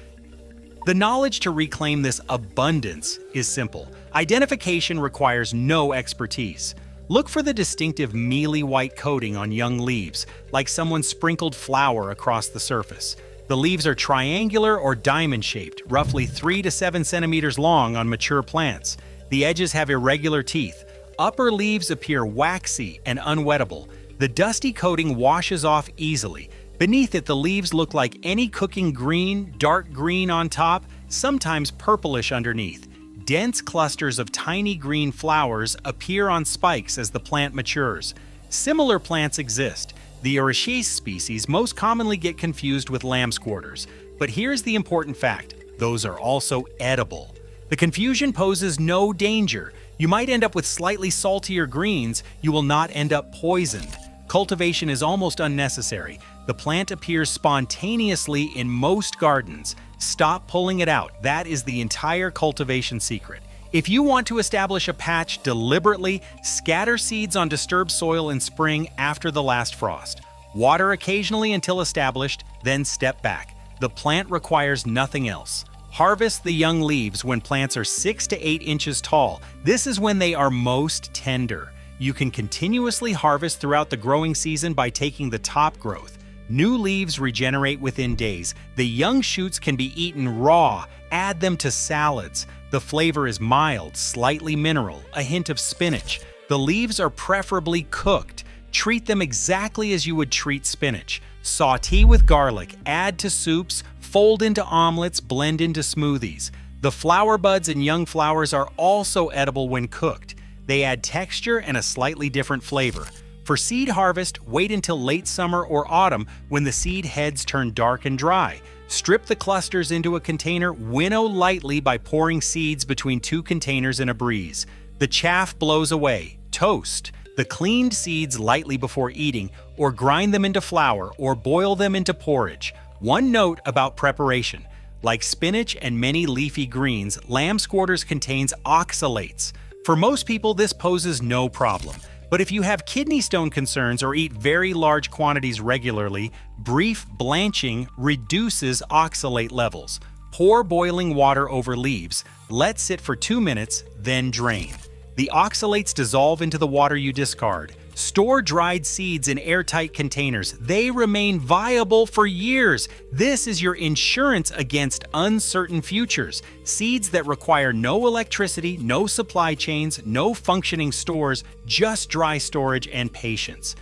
The knowledge to reclaim this abundance is simple. Identification requires no expertise. Look for the distinctive mealy white coating on young leaves, like someone sprinkled flour across the surface. The leaves are triangular or diamond-shaped, roughly 3 to 7 centimeters long on mature plants. The edges have irregular teeth. Upper leaves appear waxy and unwettable. The dusty coating washes off easily. Beneath it, the leaves look like any cooking green, dark green on top, sometimes purplish underneath. Dense clusters of tiny green flowers appear on spikes as the plant matures. Similar plants exist. The Auraceae species most commonly get confused with lamb's quarters. But here's the important fact: those are also edible. The confusion poses no danger. You might end up with slightly saltier greens, you will not end up poisoned. Cultivation is almost unnecessary. The plant appears spontaneously in most gardens. Stop pulling it out. That is the entire cultivation secret. If you want to establish a patch deliberately, scatter seeds on disturbed soil in spring after the last frost. Water occasionally until established, then step back. The plant requires nothing else. Harvest the young leaves when plants are 6 to 8 inches tall. This is when they are most tender. You can continuously harvest throughout the growing season by taking the top growth. New leaves regenerate within days. The young shoots can be eaten raw. Add them to salads. The flavor is mild, slightly mineral, a hint of spinach. The leaves are preferably cooked. Treat them exactly as you would treat spinach. Sauté with garlic, add to soups, fold into omelets, blend into smoothies. The flower buds and young flowers are also edible when cooked. They add texture and a slightly different flavor. For seed harvest, wait until late summer or autumn when the seed heads turn dark and dry. Strip the clusters into a container, winnow lightly by pouring seeds between two containers in a breeze. The chaff blows away. Toast the cleaned seeds lightly before eating, or grind them into flour, or boil them into porridge. One note about preparation. Like spinach and many leafy greens, lamb's quarters contains oxalates. For most people, this poses no problem. But if you have kidney stone concerns or eat very large quantities regularly, brief blanching reduces oxalate levels. Pour boiling water over leaves, let sit for 2 minutes, then drain. The oxalates dissolve into the water you discard. Store dried seeds in airtight containers. They remain viable for years. This is your insurance against uncertain futures. Seeds that require no electricity, no supply chains, no functioning stores, just dry storage and patience.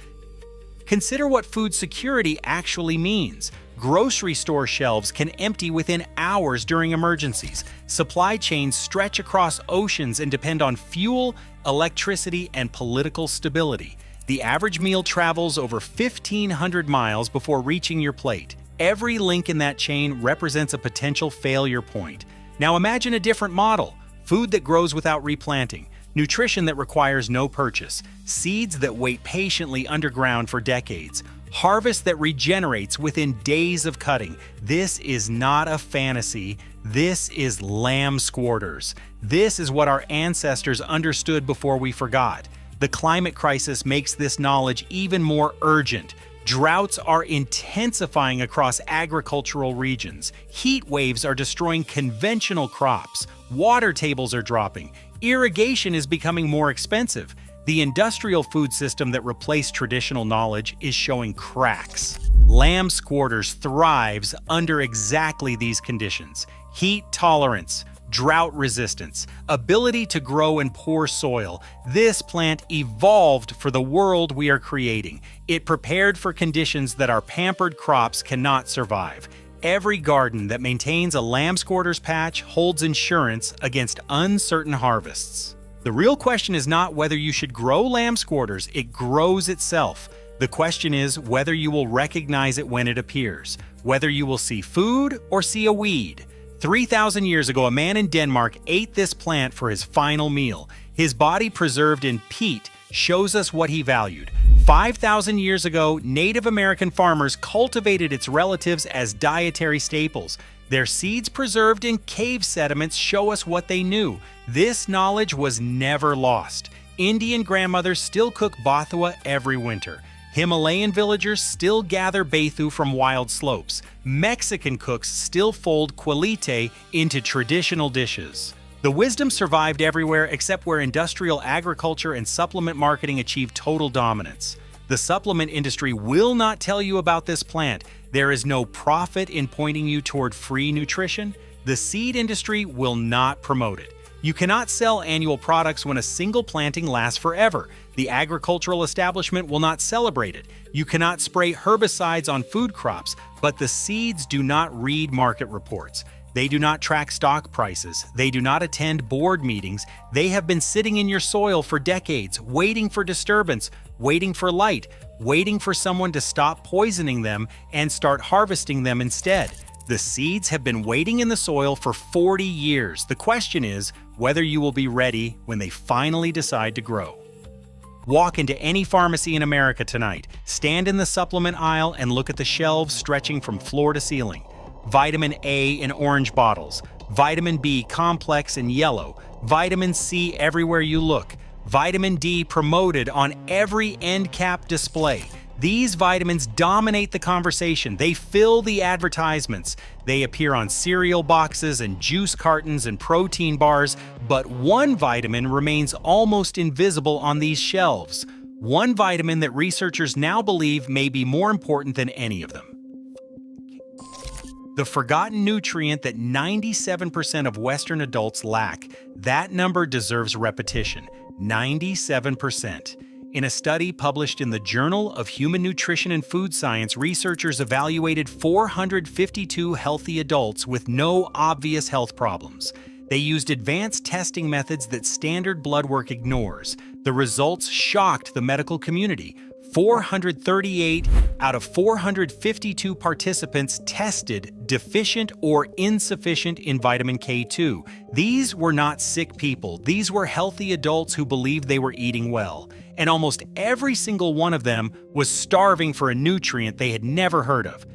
Consider what food security actually means. Grocery store shelves can empty within hours during emergencies. Supply chains stretch across oceans and depend on fuel, electricity, and political stability. The average meal travels over 1,500 miles before reaching your plate. Every link in that chain represents a potential failure point. Now imagine a different model: food that grows without replanting, nutrition that requires no purchase, seeds that wait patiently underground for decades, harvest that regenerates within days of cutting. This is not a fantasy. This is lamb's quarters. This is what our ancestors understood before we forgot. The climate crisis makes this knowledge even more urgent. Droughts are intensifying across agricultural regions. Heat waves are destroying conventional crops. Water tables are dropping. Irrigation is becoming more expensive. The industrial food system that replaced traditional knowledge is showing cracks. Lamb's quarters thrives under exactly these conditions: heat tolerance, drought resistance, ability to grow in poor soil. This plant evolved for the world we are creating. It prepared for conditions that our pampered crops cannot survive. Every garden that maintains a lamb's quarters patch holds insurance against uncertain harvests. The real question is not whether you should grow lamb's quarters, it grows itself. The question is whether you will recognize it when it appears, whether you will see food or see a weed. 3,000 years ago, a man in Denmark ate this plant for his final meal. His body preserved in peat shows us what he valued. 5,000 years ago, Native American farmers cultivated its relatives as dietary staples. Their seeds preserved in cave sediments show us what they knew. This knowledge was never lost. Indian grandmothers still cook bathua every winter. Himalayan villagers still gather bethu from wild slopes. Mexican cooks still fold quilite into traditional dishes. The wisdom survived everywhere except where industrial agriculture and supplement marketing achieved total dominance. The supplement industry will not tell you about this plant. There is no profit in pointing you toward free nutrition. The seed industry will not promote it. You cannot sell annual products when a single planting lasts forever. The agricultural establishment will not celebrate it. You cannot spray herbicides on food crops, but the seeds do not read market reports. They do not track stock prices. They do not attend board meetings. They have been sitting in your soil for decades, waiting for disturbance, waiting for light, waiting for someone to stop poisoning them and start harvesting them instead. The seeds have been waiting in the soil for 40 years. The question is whether you will be ready when they finally decide to grow. Walk into any pharmacy in America tonight, stand in the supplement aisle and look at the shelves stretching from floor to ceiling. Vitamin A in orange bottles, vitamin B complex in yellow, vitamin C everywhere you look, vitamin D promoted on every end cap display. These vitamins dominate the conversation. They fill the advertisements. They appear on cereal boxes and juice cartons and protein bars, but one vitamin remains almost invisible on these shelves. One vitamin that researchers now believe may be more important than any of them. The forgotten nutrient that 97% of Western adults lack. That number deserves repetition. 97%. In a study published in the Journal of Human Nutrition and Food Science, researchers evaluated 452 healthy adults with no obvious health problems. They used advanced testing methods that standard blood work ignores. The results shocked the medical community. 438 out of 452 participants tested deficient or insufficient in vitamin K2. These were not sick people. These were healthy adults who believed they were eating well. And almost every single one of them was starving for a nutrient they had never heard of.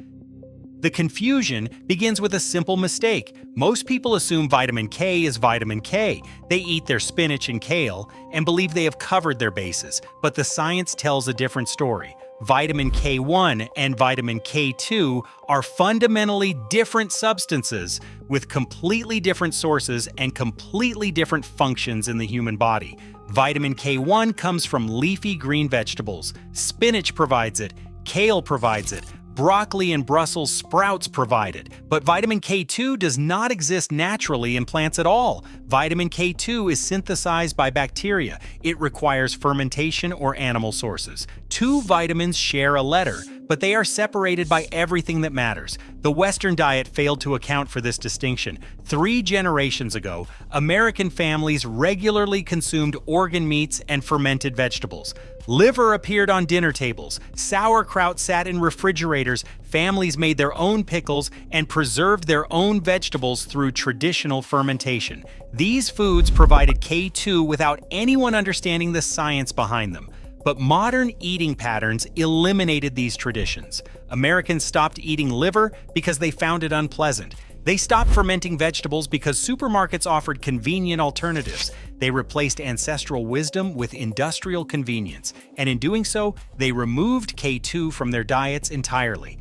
The confusion begins with a simple mistake. Most people assume vitamin K is vitamin K. They eat their spinach and kale and believe they have covered their bases, but the science tells a different story. Vitamin K1 and vitamin K2 are fundamentally different substances with completely different sources and completely different functions in the human body. Vitamin K1 comes from leafy green vegetables. Spinach provides it, kale provides it, broccoli and Brussels sprouts provide it, but vitamin K2 does not exist naturally in plants at all. Vitamin K2 is synthesized by bacteria. It requires fermentation or animal sources. Two vitamins share a letter, but they are separated by everything that matters. The Western diet failed to account for this distinction. 3 generations ago, American families regularly consumed organ meats and fermented vegetables. Liver appeared on dinner tables, sauerkraut sat in refrigerators, families made their own pickles, and preserved their own vegetables through traditional fermentation. These foods provided K2 without anyone understanding the science behind them. But modern eating patterns eliminated these traditions. Americans stopped eating liver because they found it unpleasant. They stopped fermenting vegetables because supermarkets offered convenient alternatives. They replaced ancestral wisdom with industrial convenience, and in doing so, they removed K2 from their diets entirely.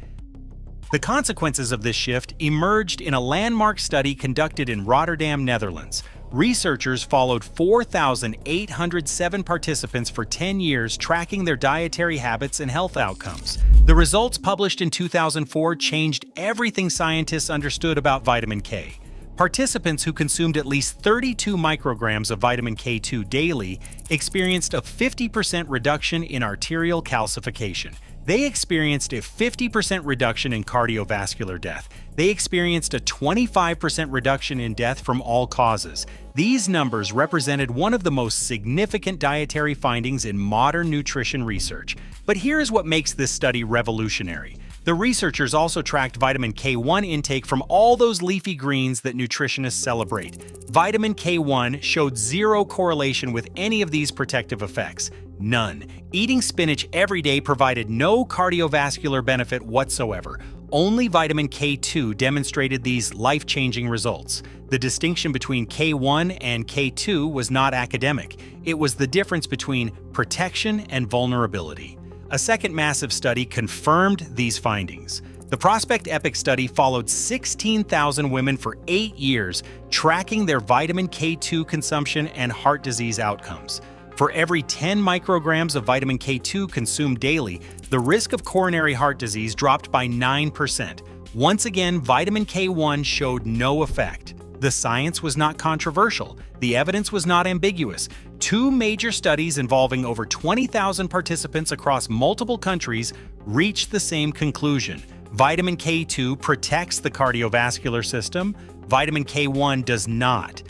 The consequences of this shift emerged in a landmark study conducted in Rotterdam, Netherlands. Researchers followed 4,807 participants for 10 years, tracking their dietary habits and health outcomes. The results, published in 2004, changed everything scientists understood about vitamin K. Participants who consumed at least 32 micrograms of vitamin K2 daily experienced a 50% reduction in arterial calcification. They experienced a 50% reduction in cardiovascular death. They experienced a 25% reduction in death from all causes. These numbers represented one of the most significant dietary findings in modern nutrition research. But here's what makes this study revolutionary. The researchers also tracked vitamin K1 intake from all those leafy greens that nutritionists celebrate. Vitamin K1 showed zero correlation with any of these protective effects. None. Eating spinach every day provided no cardiovascular benefit whatsoever. Only vitamin K2 demonstrated these life-changing results. The distinction between K1 and K2 was not academic. It was the difference between protection and vulnerability. A second massive study confirmed these findings. The Prospect Epic study followed 16,000 women for 8 years, tracking their vitamin K2 consumption and heart disease outcomes. For every 10 micrograms of vitamin K2 consumed daily, the risk of coronary heart disease dropped by 9%. Once again, vitamin K1 showed no effect. The science was not controversial. The evidence was not ambiguous. 2 major studies involving over 20,000 participants across multiple countries reached the same conclusion. Vitamin K2 protects the cardiovascular system. Vitamin K1 does not.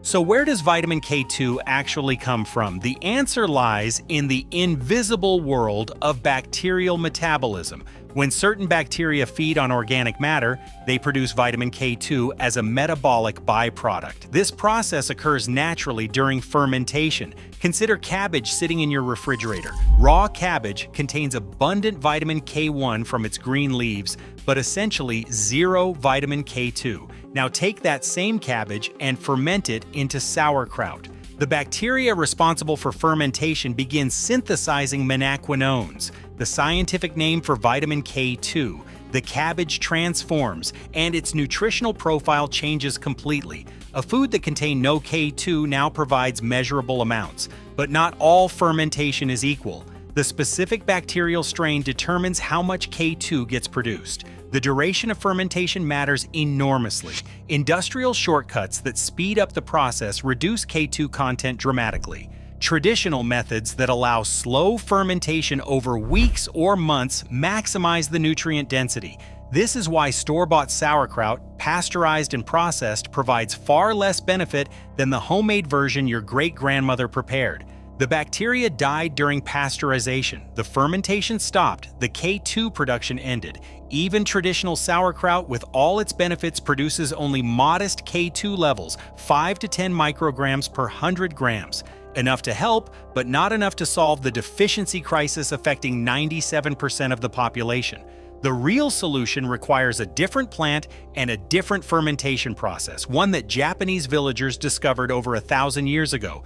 So where does vitamin K2 actually come from? The answer lies in the invisible world of bacterial metabolism. When certain bacteria feed on organic matter, they produce vitamin K2 as a metabolic byproduct. This process occurs naturally during fermentation. Consider cabbage sitting in your refrigerator. Raw cabbage contains abundant vitamin K1 from its green leaves, but essentially zero vitamin K2. Now take that same cabbage and ferment it into sauerkraut. The bacteria responsible for fermentation begin synthesizing menaquinones, the scientific name for vitamin K2. The cabbage transforms, and its nutritional profile changes completely. A food that contained no K2 now provides measurable amounts. But not all fermentation is equal. The specific bacterial strain determines how much K2 gets produced. The duration of fermentation matters enormously. Industrial shortcuts that speed up the process reduce K2 content dramatically. Traditional methods that allow slow fermentation over weeks or months maximize the nutrient density. This is why store-bought sauerkraut, pasteurized and processed, provides far less benefit than the homemade version your great-grandmother prepared. The bacteria died during pasteurization, the fermentation stopped, the K2 production ended. Even traditional sauerkraut, with all its benefits, produces only modest K2 levels, 5 to 10 micrograms per 100 grams. Enough to help, but not enough to solve the deficiency crisis affecting 97% of the population. The real solution requires a different plant and a different fermentation process, one that Japanese villagers discovered over 1,000 years ago.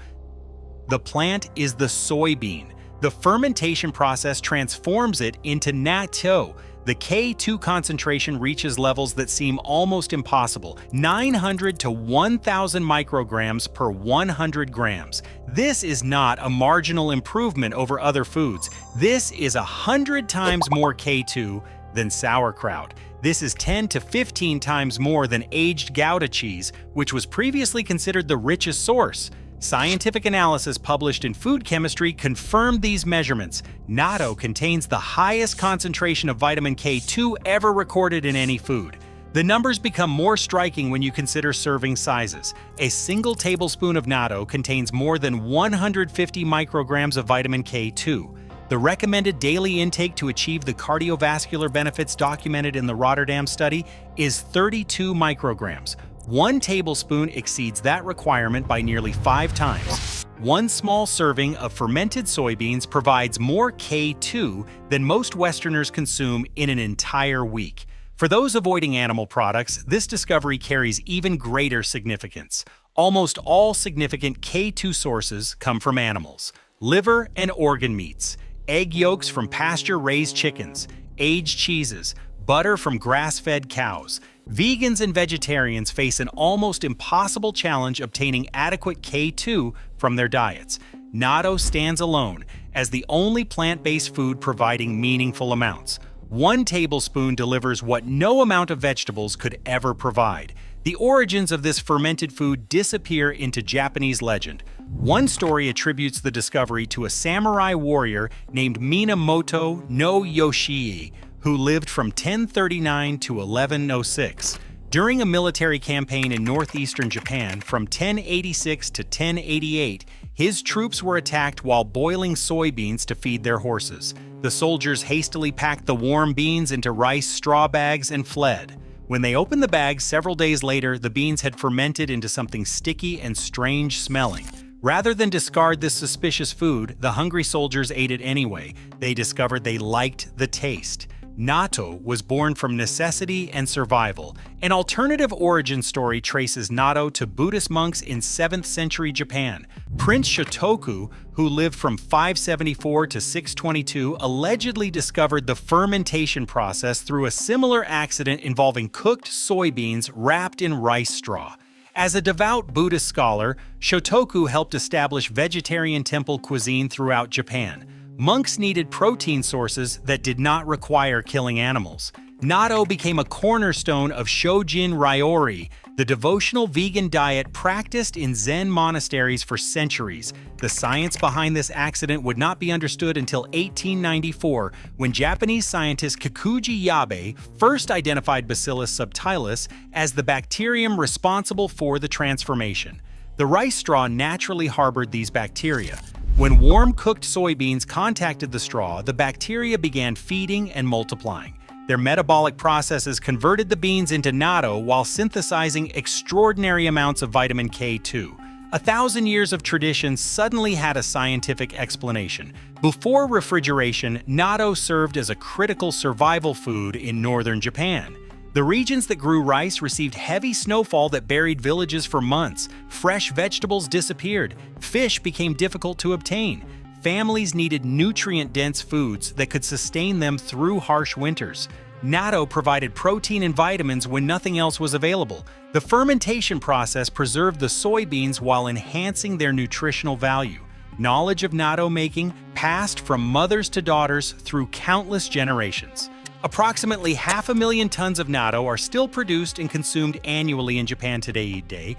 The plant is the soybean. The fermentation process transforms it into natto. The K2 concentration reaches levels that seem almost impossible, 900 to 1,000 micrograms per 100 grams. This is not a marginal improvement over other foods. This is 100 times more K2 than sauerkraut. This is 10 to 15 times more than aged Gouda cheese, which was previously considered the richest source. Scientific analysis published in Food Chemistry confirmed these measurements. Natto contains the highest concentration of vitamin K2 ever recorded in any food. The numbers become more striking when you consider serving sizes. A single tablespoon of natto contains more than 150 micrograms of vitamin K2. The recommended daily intake to achieve the cardiovascular benefits documented in the Rotterdam study is 32 micrograms. 1 tablespoon exceeds that requirement by nearly 5 times. One small serving of fermented soybeans provides more K2 than most Westerners consume in an entire week. For those avoiding animal products, this discovery carries even greater significance. Almost all significant K2 sources come from animals: liver and organ meats, egg yolks from pasture-raised chickens, aged cheeses, butter from grass-fed cows. Vegans and vegetarians face an almost impossible challenge obtaining adequate K2 from their diets. Natto stands alone as the only plant-based food providing meaningful amounts. 1 tablespoon delivers what no amount of vegetables could ever provide. The origins of this fermented food disappear into Japanese legend. One story attributes the discovery to a samurai warrior named Minamoto no Yoshii, who lived from 1039 to 1106. During a military campaign in northeastern Japan from 1086 to 1088, his troops were attacked while boiling soybeans to feed their horses. The soldiers hastily packed the warm beans into rice straw bags and fled. When they opened the bags several days later, the beans had fermented into something sticky and strange smelling. Rather than discard this suspicious food, the hungry soldiers ate it anyway. They discovered they liked the taste. Natto was born from necessity and survival. An alternative origin story traces natto to Buddhist monks in 7th century Japan. Prince Shotoku, who lived from 574 to 622, allegedly discovered the fermentation process through a similar accident involving cooked soybeans wrapped in rice straw. As a devout Buddhist scholar, Shotoku helped establish vegetarian temple cuisine throughout Japan. Monks needed protein sources that did not require killing animals. Natto became a cornerstone of Shojin Ryori, the devotional vegan diet practiced in Zen monasteries for centuries. The science behind this accident would not be understood until 1894, when Japanese scientist Kikuji Yabe first identified Bacillus subtilis as the bacterium responsible for the transformation. The rice straw naturally harbored these bacteria. When warm-cooked soybeans contacted the straw, the bacteria began feeding and multiplying. Their metabolic processes converted the beans into natto while synthesizing extraordinary amounts of vitamin K2. 1,000 years of tradition suddenly had a scientific explanation. Before refrigeration, natto served as a critical survival food in northern Japan. The regions that grew rice received heavy snowfall that buried villages for months. Fresh vegetables disappeared. Fish became difficult to obtain. Families needed nutrient-dense foods that could sustain them through harsh winters. Natto provided protein and vitamins when nothing else was available. The fermentation process preserved the soybeans while enhancing their nutritional value. Knowledge of natto making passed from mothers to daughters through countless generations. Approximately 500,000 tons of natto are still produced and consumed annually in Japan today.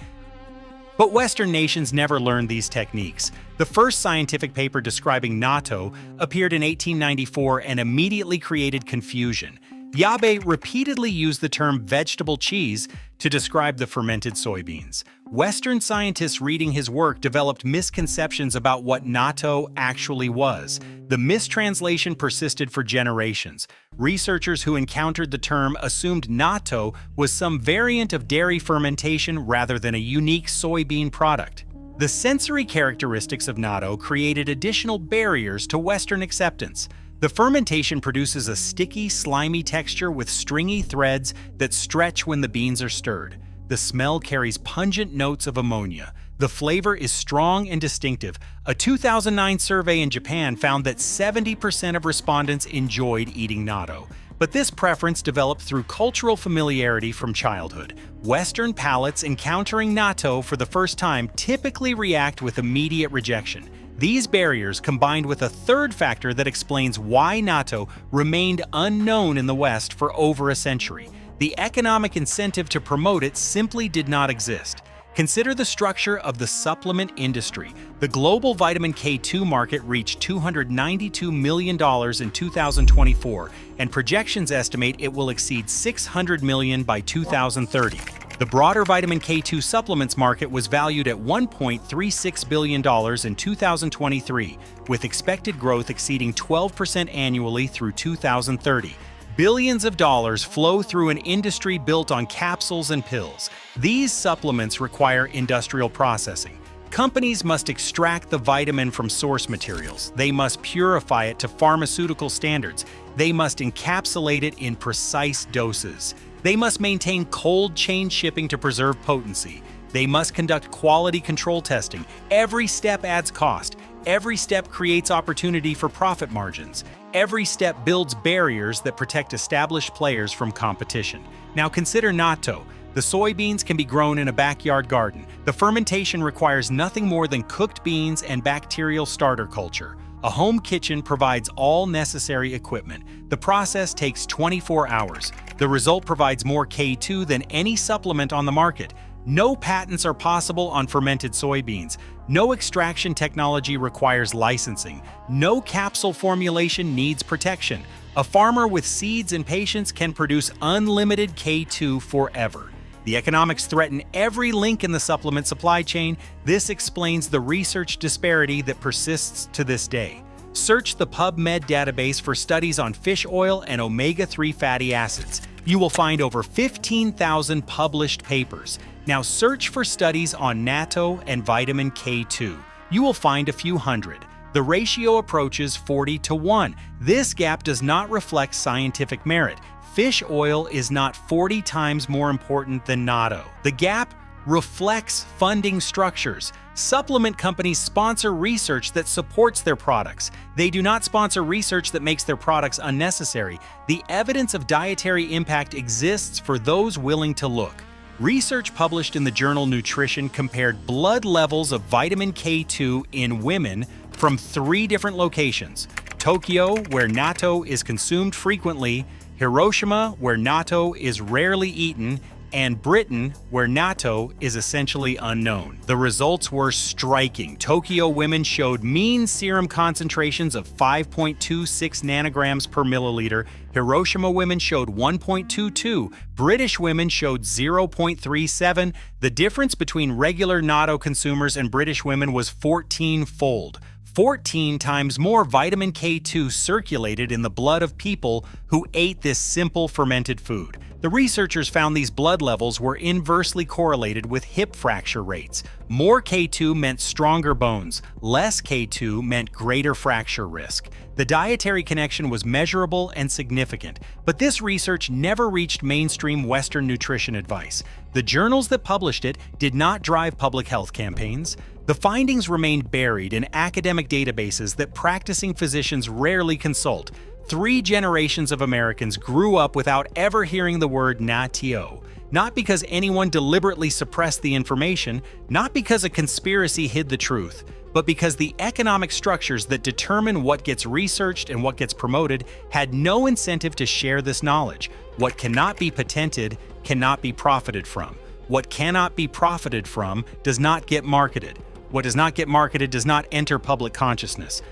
But Western nations never learned these techniques. The first scientific paper describing natto appeared in 1894 and immediately created confusion. Yabe repeatedly used the term vegetable cheese to describe the fermented soybeans. Western scientists reading his work developed misconceptions about what natto actually was. The mistranslation persisted for generations. Researchers who encountered the term assumed natto was some variant of dairy fermentation rather than a unique soybean product. The sensory characteristics of natto created additional barriers to Western acceptance. The fermentation produces a sticky, slimy texture with stringy threads that stretch when the beans are stirred. The smell carries pungent notes of ammonia. The flavor is strong and distinctive. A 2009 survey in Japan found that 70% of respondents enjoyed eating natto. But this preference developed through cultural familiarity from childhood. Western palates encountering natto for the first time typically react with immediate rejection. These barriers, combined with a third factor that explains why natto remained unknown in the West for over a century. The economic incentive to promote it simply did not exist. Consider the structure of the supplement industry. The global vitamin K2 market reached $292 million in 2024, and projections estimate it will exceed $600 million by 2030. The broader vitamin K2 supplements market was valued at $1.36 billion in 2023, with expected growth exceeding 12% annually through 2030. Billions of dollars flow through an industry built on capsules and pills. These supplements require industrial processing. Companies must extract the vitamin from source materials. They must purify it to pharmaceutical standards. They must encapsulate it in precise doses. They must maintain cold chain shipping to preserve potency. They must conduct quality control testing. Every step adds cost. Every step creates opportunity for profit margins. Every step builds barriers that protect established players from competition. Now consider natto. The soybeans can be grown in a backyard garden. The fermentation requires nothing more than cooked beans and bacterial starter culture. A home kitchen provides all necessary equipment. The process takes 24 hours. The result provides more K2 than any supplement on the market. No patents are possible on fermented soybeans. No extraction technology requires licensing. No capsule formulation needs protection. A farmer with seeds and patience can produce unlimited K2 forever. The economics threaten every link in the supplement supply chain. This explains the research disparity that persists to this day. Search the PubMed database for studies on fish oil and omega-3 fatty acids. You will find over 15,000 published papers. Now search for studies on natto and vitamin K2. You will find a few hundred. The ratio approaches 40-1. This gap does not reflect scientific merit. Fish oil is not 40 times more important than natto. The gap reflects funding structures. Supplement companies sponsor research that supports their products. They do not sponsor research that makes their products unnecessary. The evidence of dietary impact exists for those willing to look. Research published in the journal Nutrition compared blood levels of vitamin K2 in women from 3 different locations: Tokyo, where natto is consumed frequently; Hiroshima, where natto is rarely eaten; and Britain, where natto is essentially unknown. The results were striking. Tokyo women showed mean serum concentrations of 5.26 nanograms per milliliter. Hiroshima women showed 1.22. British women showed 0.37. The difference between regular natto consumers and British women was 14-fold. 14 times more vitamin K2 circulated in the blood of people who ate this simple fermented food. The researchers found these blood levels were inversely correlated with hip fracture rates. More K2 meant stronger bones. Less K2 meant greater fracture risk. The dietary connection was measurable and significant, but this research never reached mainstream Western nutrition advice. The journals that published it did not drive public health campaigns. The findings remained buried in academic databases that practicing physicians rarely consult. 3 generations of Americans grew up without ever hearing the word natto. Not because anyone deliberately suppressed the information, not because a conspiracy hid the truth, but because the economic structures that determine what gets researched and what gets promoted had no incentive to share this knowledge. What cannot be patented cannot be profited from. What cannot be profited from does not get marketed. What does not get marketed does not enter public consciousness.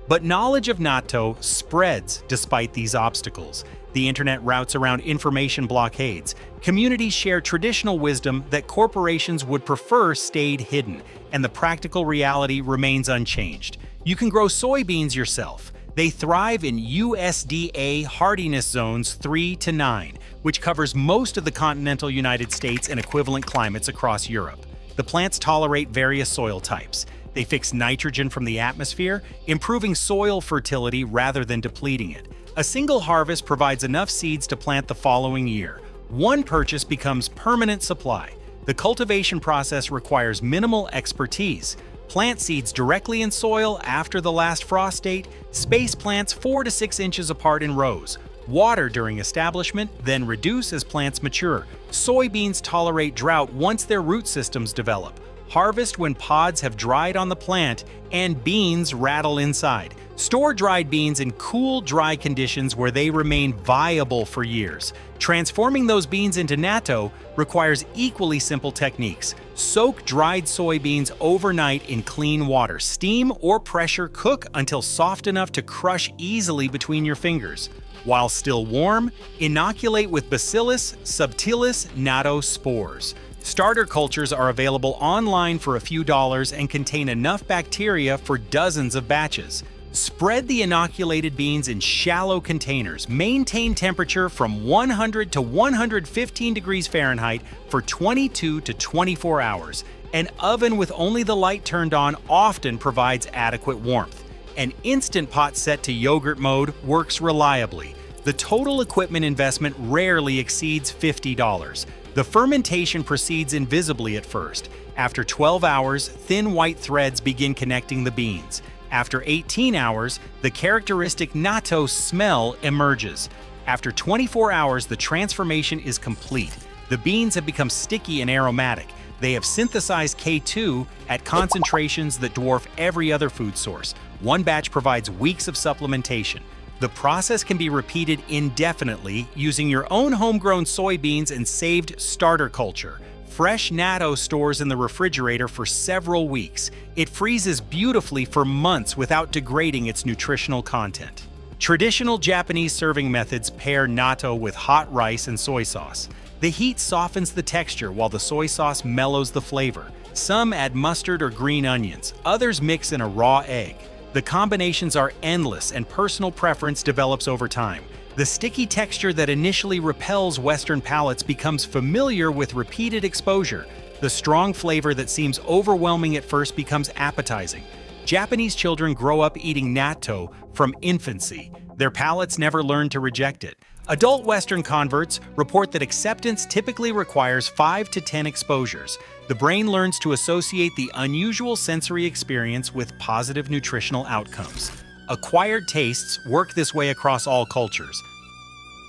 But knowledge of natto spreads despite these obstacles. The internet routes around information blockades. Communities share traditional wisdom that corporations would prefer stayed hidden, and the practical reality remains unchanged. You can grow soybeans yourself. They thrive in USDA hardiness zones 3 to 9, which covers most of the continental United States and equivalent climates across Europe. The plants tolerate various soil types. They fix nitrogen from the atmosphere, improving soil fertility rather than depleting it. A single harvest provides enough seeds to plant the following year. One purchase becomes permanent supply. The cultivation process requires minimal expertise. Plant seeds directly in soil after the last frost date. Space plants 4 to 6 inches apart in rows. Water during establishment, then reduce as plants mature. Soybeans tolerate drought once their root systems develop. Harvest when pods have dried on the plant and beans rattle inside. Store dried beans in cool, dry conditions where they remain viable for years. Transforming those beans into natto requires equally simple techniques. Soak dried soybeans overnight in clean water. Steam or pressure cook until soft enough to crush easily between your fingers. While still warm, inoculate with Bacillus subtilis natto spores. Starter cultures are available online for a few dollars and contain enough bacteria for dozens of batches. Spread the inoculated beans in shallow containers. Maintain temperature from 100 to 115 degrees Fahrenheit for 22 to 24 hours. An oven with only the light turned on often provides adequate warmth. An instant pot set to yogurt mode works reliably. The total equipment investment rarely exceeds $50. The fermentation proceeds invisibly at first. After 12 hours, thin white threads begin connecting the beans. After 18 hours, the characteristic natto smell emerges. After 24 hours, the transformation is complete. The beans have become sticky and aromatic. They have synthesized K2 at concentrations that dwarf every other food source. One batch provides weeks of supplementation. The process can be repeated indefinitely using your own homegrown soybeans and saved starter culture. Fresh natto stores in the refrigerator for several weeks. It freezes beautifully for months without degrading its nutritional content. Traditional Japanese serving methods pair natto with hot rice and soy sauce. The heat softens the texture while the soy sauce mellows the flavor. Some add mustard or green onions, others mix in a raw egg. The combinations are endless and personal preference develops over time. The sticky texture that initially repels Western palates becomes familiar with repeated exposure. The strong flavor that seems overwhelming at first becomes appetizing. Japanese children grow up eating natto from infancy. Their palates never learn to reject it. Adult Western converts report that acceptance typically requires 5 to 10 exposures. The brain learns to associate the unusual sensory experience with positive nutritional outcomes. Acquired tastes work this way across all cultures.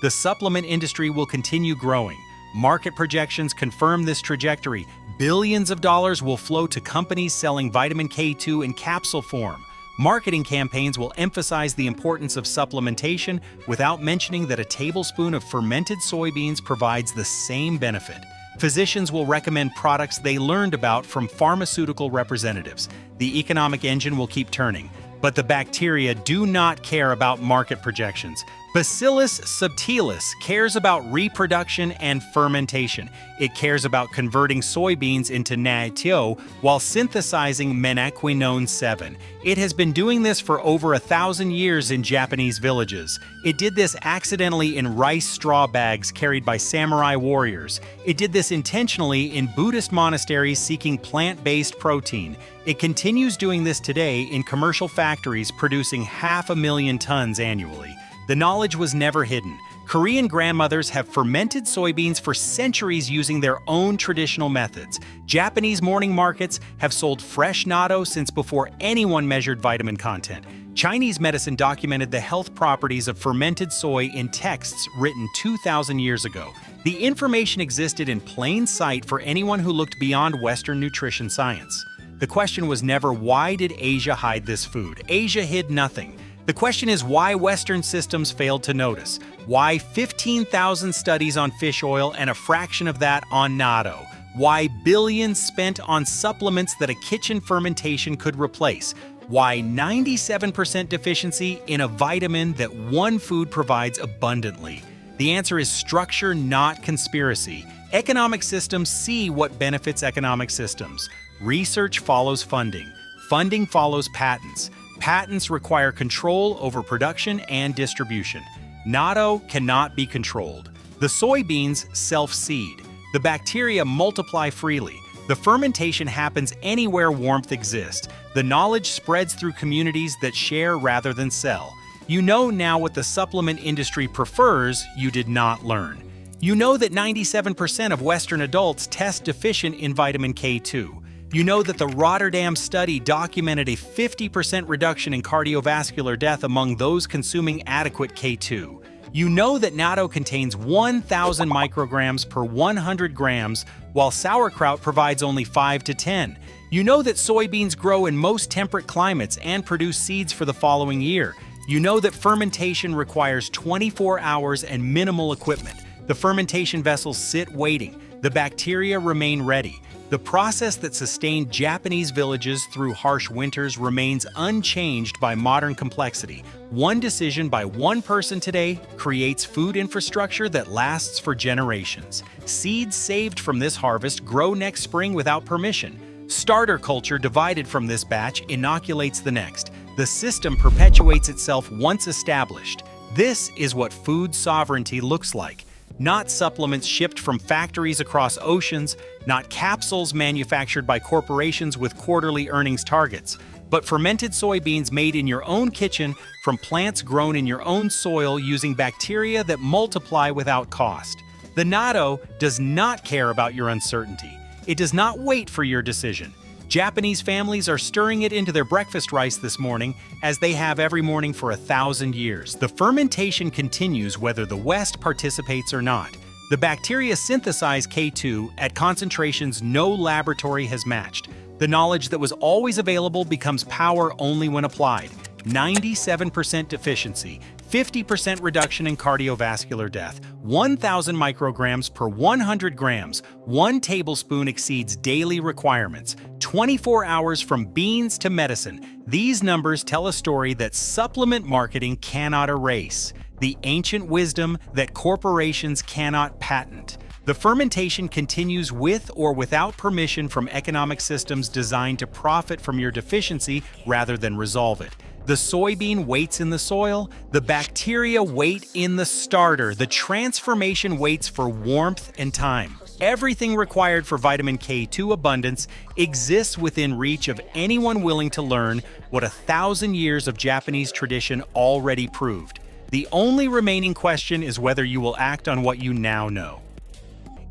The supplement industry will continue growing. Market projections confirm this trajectory. Billions of dollars will flow to companies selling vitamin K2 in capsule form. Marketing campaigns will emphasize the importance of supplementation without mentioning that a tablespoon of fermented soybeans provides the same benefit. Physicians will recommend products they learned about from pharmaceutical representatives. The economic engine will keep turning, but the bacteria do not care about market projections. Bacillus subtilis cares about reproduction and fermentation. It cares about converting soybeans into natto while synthesizing menaquinone 7. It has been doing this for over 1,000 years in Japanese villages. It did this accidentally in rice straw bags carried by samurai warriors. It did this intentionally in Buddhist monasteries seeking plant-based protein. It continues doing this today in commercial factories producing 500,000 tons annually. The knowledge was never hidden. Korean grandmothers have fermented soybeans for centuries using their own traditional methods. Japanese morning markets have sold fresh natto since before anyone measured vitamin content. Chinese medicine documented the health properties of fermented soy in texts written 2,000 years ago. The information existed in plain sight for anyone who looked beyond Western nutrition science. The question was never, why did Asia hide this food? Asia hid nothing. The question is why Western systems failed to notice. Why 15,000 studies on fish oil and a fraction of that on natto? Why billions spent on supplements that a kitchen fermentation could replace? Why 97% deficiency in a vitamin that one food provides abundantly? The answer is structure, not conspiracy. Economic systems see what benefits economic systems. Research follows funding. Funding follows patents. Patents require control over production and distribution. Natto cannot be controlled. The soybeans self-seed. The bacteria multiply freely. The fermentation happens anywhere warmth exists. The knowledge spreads through communities that share rather than sell. You know now what the supplement industry prefers you did not learn. You know that 97% of Western adults test deficient in vitamin K2. You know that the Rotterdam study documented a 50% reduction in cardiovascular death among those consuming adequate K2. You know that natto contains 1,000 micrograms per 100 grams, while sauerkraut provides only 5 to 10. You know that soybeans grow in most temperate climates and produce seeds for the following year. You know that fermentation requires 24 hours and minimal equipment. The fermentation vessels sit waiting. The bacteria remain ready. The process that sustained Japanese villages through harsh winters remains unchanged by modern complexity. One decision by one person today creates food infrastructure that lasts for generations. Seeds saved from this harvest grow next spring without permission. Starter culture divided from this batch inoculates the next. The system perpetuates itself once established. This is what food sovereignty looks like. Not supplements shipped from factories across oceans, not capsules manufactured by corporations with quarterly earnings targets, but fermented soybeans made in your own kitchen from plants grown in your own soil using bacteria that multiply without cost. The natto does not care about your uncertainty. It does not wait for your decision. Japanese families are stirring it into their breakfast rice this morning, as they have every morning for 1,000 years. The fermentation continues whether the West participates or not. The bacteria synthesize K2 at concentrations no laboratory has matched. The knowledge that was always available becomes power only when applied. 97% deficiency, 50% reduction in cardiovascular death, 1,000 micrograms per 100 grams, 1 tablespoon exceeds daily requirements, 24 hours from beans to medicine. These numbers tell a story that supplement marketing cannot erase, the ancient wisdom that corporations cannot patent. The fermentation continues with or without permission from economic systems designed to profit from your deficiency rather than resolve it. The soybean waits in the soil, the bacteria wait in the starter, the transformation waits for warmth and time. Everything required for vitamin K2 abundance exists within reach of anyone willing to learn what 1,000 years of Japanese tradition already proved. The only remaining question is whether you will act on what you now know.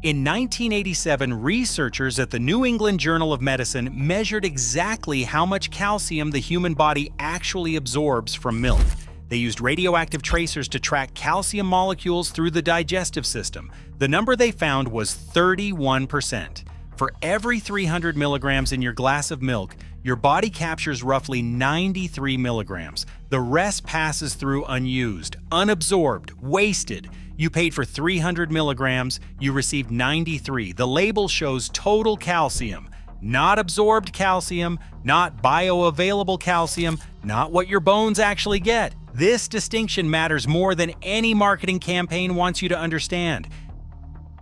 In 1987, researchers at the New England Journal of Medicine measured exactly how much calcium the human body actually absorbs from milk. They used radioactive tracers to track calcium molecules through the digestive system. The number they found was 31%. For every 300 milligrams in your glass of milk, your body captures roughly 93 milligrams. The rest passes through unused, unabsorbed, wasted. You paid for 300 milligrams, you received 93. The label shows total calcium, not absorbed calcium, not bioavailable calcium, not what your bones actually get. This distinction matters more than any marketing campaign wants you to understand.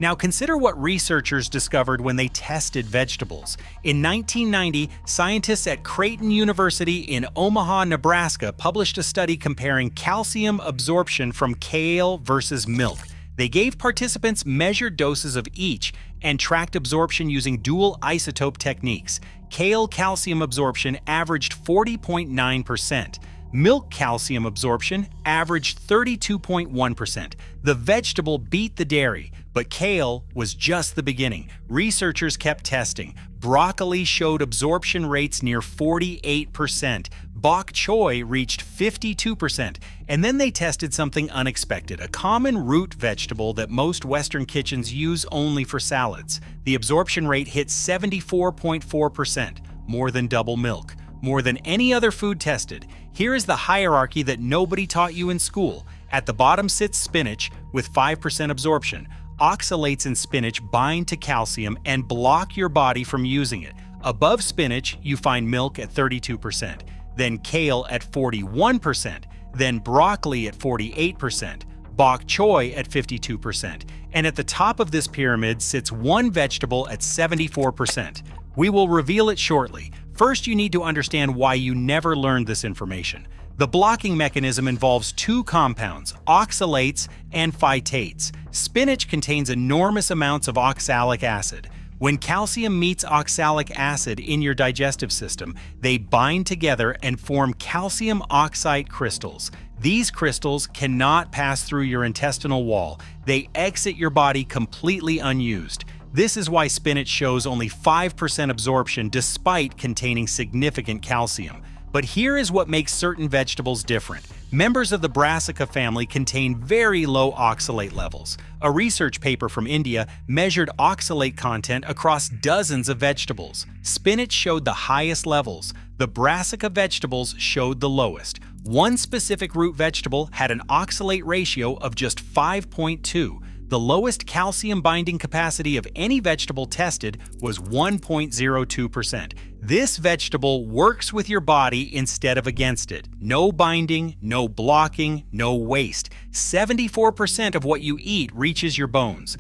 Now consider what researchers discovered when they tested vegetables. In 1990, scientists at Creighton University in Omaha, Nebraska published a study comparing calcium absorption from kale versus milk. They gave participants measured doses of each and tracked absorption using dual isotope techniques. Kale calcium absorption averaged 40.9%. Milk calcium absorption averaged 32.1%. The vegetable beat the dairy, but kale was just the beginning. Researchers kept testing. Broccoli showed absorption rates near 48%. Bok choy reached 52%. And then they tested something unexpected, a common root vegetable that most Western kitchens use only for salads. The absorption rate hit 74.4%, more than double milk, more than any other food tested. Here is the hierarchy that nobody taught you in school. At the bottom sits spinach with 5% absorption. Oxalates in spinach bind to calcium and block your body from using it. Above spinach, you find milk at 32%, then kale at 41%, then broccoli at 48%. bok choy at 52%, and at the top of this pyramid sits one vegetable at 74%. We will reveal it shortly. First, you need to understand why you never learned this information. The blocking mechanism involves two compounds, oxalates and phytates. Spinach contains enormous amounts of oxalic acid. When calcium meets oxalic acid in your digestive system, they bind together and form calcium oxide crystals. These crystals cannot pass through your intestinal wall. They exit your body completely unused. This is why spinach shows only 5% absorption despite containing significant calcium. But here is what makes certain vegetables different. Members of the Brassica family contain very low oxalate levels. A research paper from India measured oxalate content across dozens of vegetables. Spinach showed the highest levels. The Brassica vegetables showed the lowest. One specific root vegetable had an oxalate ratio of just 5.2. The lowest calcium binding capacity of any vegetable tested was 1.02%. This vegetable works with your body instead of against it. No binding, no blocking, no waste. 74% of what you eat reaches your bones.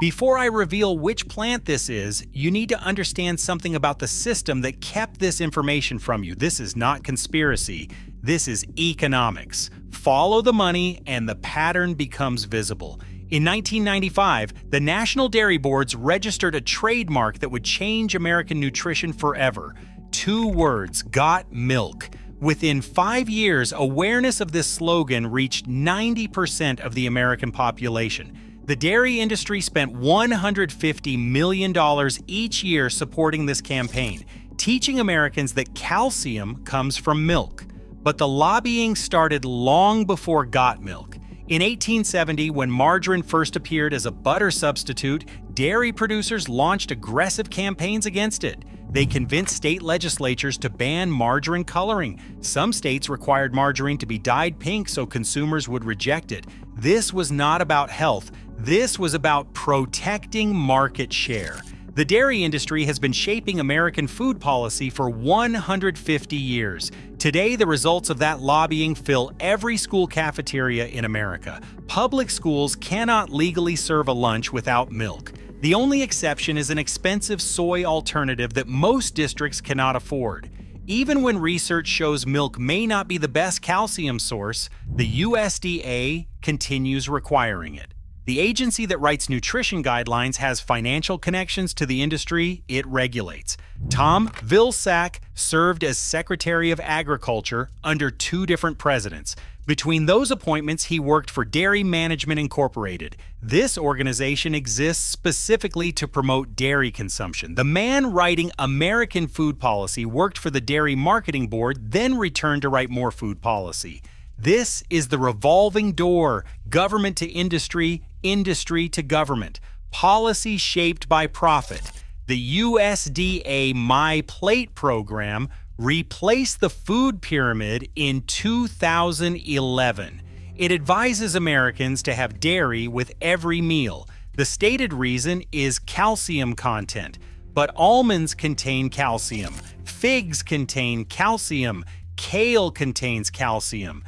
Before I reveal which plant this is, you need to understand something about the system that kept this information from you. This is not conspiracy. This is economics. Follow the money and the pattern becomes visible. In 1995, the National Dairy Boards registered a trademark that would change American nutrition forever. 2 words, got milk. Within 5 years, awareness of this slogan reached 90% of the American population. The dairy industry spent $150 million each year supporting this campaign, teaching Americans that calcium comes from milk. But the lobbying started long before got milk. In 1870, when margarine first appeared as a butter substitute, dairy producers launched aggressive campaigns against it. They convinced state legislatures to ban margarine coloring. Some states required margarine to be dyed pink so consumers would reject it. This was not about health. This was about protecting market share. The dairy industry has been shaping American food policy for 150 years. Today, the results of that lobbying fill every school cafeteria in America. Public schools cannot legally serve a lunch without milk. The only exception is an expensive soy alternative that most districts cannot afford. Even when research shows milk may not be the best calcium source, the USDA continues requiring it. The agency that writes nutrition guidelines has financial connections to the industry it regulates. Tom Vilsack served as Secretary of Agriculture under 2 different presidents. Between those appointments, he worked for Dairy Management Incorporated. This organization exists specifically to promote dairy consumption. The man writing American food policy worked for the Dairy Marketing Board, then returned to write more food policy. This is the revolving door, government to industry, industry to government, policy shaped by profit. The USDA My Plate program replaced the food pyramid in 2011. It advises Americans to have dairy with every meal. The stated reason is calcium content, but almonds contain calcium, figs contain calcium, kale contains calcium.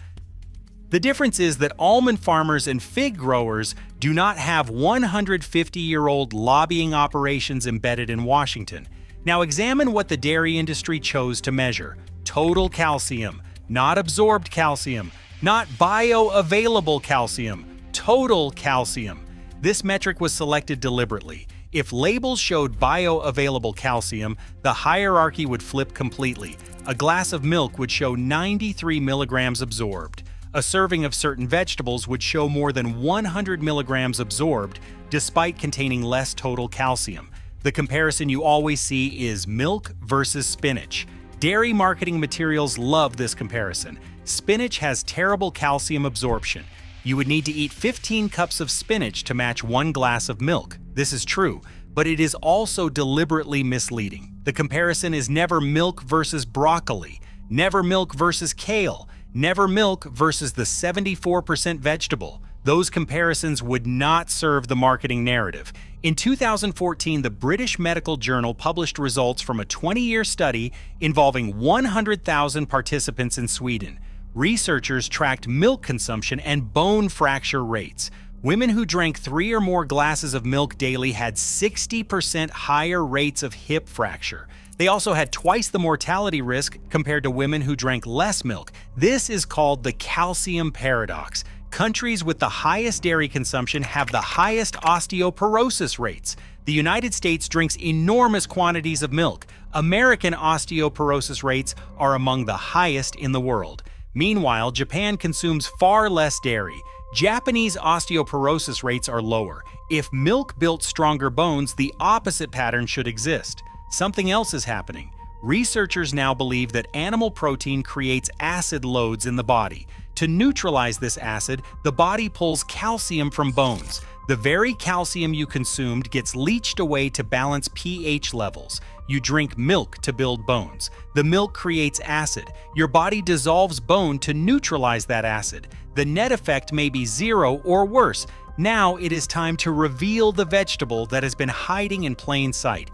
The difference is that almond farmers and fig growers do not have 150-year-old lobbying operations embedded in Washington. Now examine what the dairy industry chose to measure. Total calcium, not absorbed calcium, not bioavailable calcium, total calcium. This metric was selected deliberately. If labels showed bioavailable calcium, the hierarchy would flip completely. A glass of milk would show 93 milligrams absorbed. A serving of certain vegetables would show more than 100 milligrams absorbed, despite containing less total calcium. The comparison you always see is milk versus spinach. Dairy marketing materials love this comparison. Spinach has terrible calcium absorption. You would need to eat 15 cups of spinach to match 1 glass of milk. This is true, but it is also deliberately misleading. The comparison is never milk versus broccoli, never milk versus kale, never milk versus the 74% vegetable. Those comparisons would not serve the marketing narrative. In 2014, the British Medical Journal published results from a 20-year study involving 100,000 participants in Sweden. Researchers tracked milk consumption and bone fracture rates. Women who drank 3 or more glasses of milk daily had 60% higher rates of hip fracture. They also had twice the mortality risk compared to women who drank less milk. This is called the calcium paradox. Countries with the highest dairy consumption have the highest osteoporosis rates. The United States drinks enormous quantities of milk. American osteoporosis rates are among the highest in the world. Meanwhile, Japan consumes far less dairy. Japanese osteoporosis rates are lower. If milk built stronger bones, the opposite pattern should exist. Something else is happening. Researchers now believe that animal protein creates acid loads in the body. To neutralize this acid, the body pulls calcium from bones. The very calcium you consumed gets leached away to balance pH levels. You drink milk to build bones. The milk creates acid. Your body dissolves bone to neutralize that acid. The net effect may be 0 or worse. Now it is time to reveal the vegetable that has been hiding in plain sight.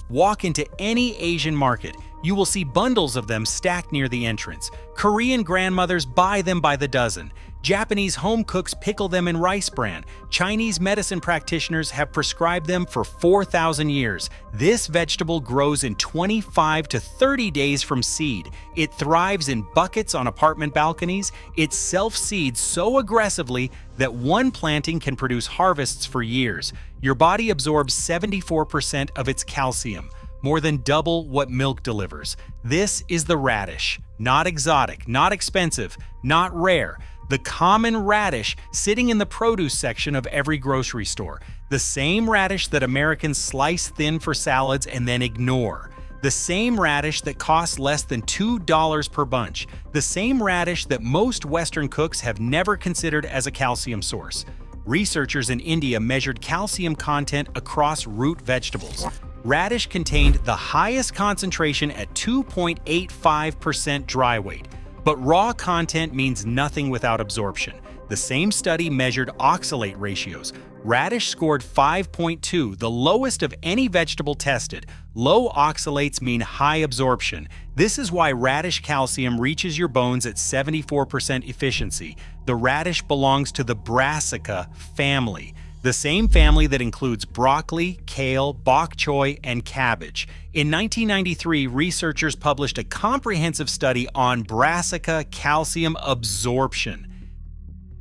Walk into any Asian market. You will see bundles of them stacked near the entrance. Korean grandmothers buy them by the dozen. Japanese home cooks pickle them in rice bran. Chinese medicine practitioners have prescribed them for 4,000 years. This vegetable grows in 25 to 30 days from seed. It thrives in buckets on apartment balconies. It self-seeds so aggressively that one planting can produce harvests for years. Your body absorbs 74% of its calcium, more than double what milk delivers. This is the radish. Not exotic, not expensive, not rare. The common radish sitting in the produce section of every grocery store. The same radish that Americans slice thin for salads and then ignore. The same radish that costs less than $2 per bunch. The same radish that most Western cooks have never considered as a calcium source. Researchers in India measured calcium content across root vegetables. Radish contained the highest concentration at 2.85% dry weight. But raw content means nothing without absorption. The same study measured oxalate ratios. Radish scored 5.2, the lowest of any vegetable tested. Low oxalates mean high absorption. This is why radish calcium reaches your bones at 74% efficiency. The radish belongs to the Brassica family, the same family that includes broccoli, kale, bok choy, and cabbage. In 1993, researchers published a comprehensive study on Brassica calcium absorption.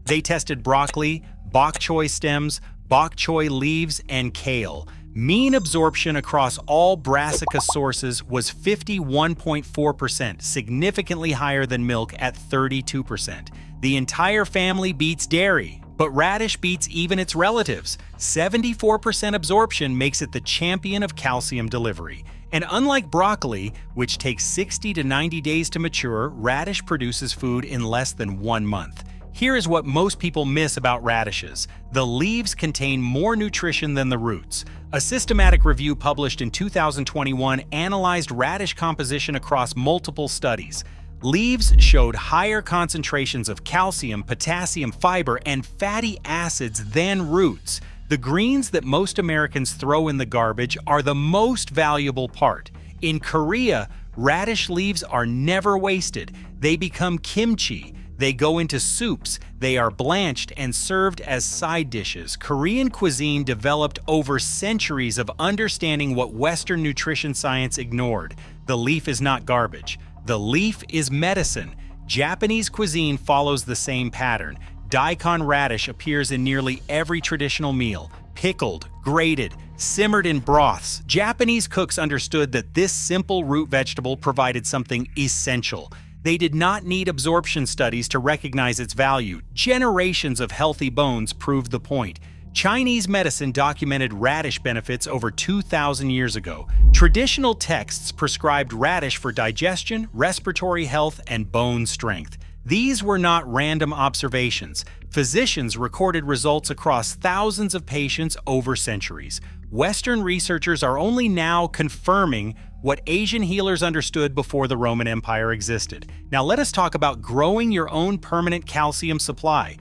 They tested broccoli, bok choy stems, bok choy leaves, and kale. Mean absorption across all Brassica sources was 51.4%, significantly higher than milk at 32%. The entire family beats dairy, but radish beats even its relatives. 74% absorption makes it the champion of calcium delivery. And unlike broccoli, which takes 60 to 90 days to mature, radish produces food in less than 1 month. Here is what most people miss about radishes. The leaves contain more nutrition than the roots. A systematic review published in 2021 analyzed radish composition across multiple studies. Leaves showed higher concentrations of calcium, potassium, fiber, and fatty acids than roots. The greens that most Americans throw in the garbage are the most valuable part. In Korea, radish leaves are never wasted. They become kimchi. They go into soups. They are blanched and served as side dishes. Korean cuisine developed over centuries of understanding what Western nutrition science ignored. The leaf is not garbage. The leaf is medicine. Japanese cuisine follows the same pattern. Daikon radish appears in nearly every traditional meal. Pickled, grated, simmered in broths. Japanese cooks understood that this simple root vegetable provided something essential. They did not need absorption studies to recognize its value. Generations of healthy bones proved the point. Chinese medicine documented radish benefits over 2,000 years ago. Traditional texts prescribed radish for digestion, respiratory health, and bone strength. These were not random observations. Physicians recorded results across thousands of patients over centuries. Western researchers are only now confirming what Asian healers understood before the Roman Empire existed. Now let us talk about growing your own permanent calcium supply.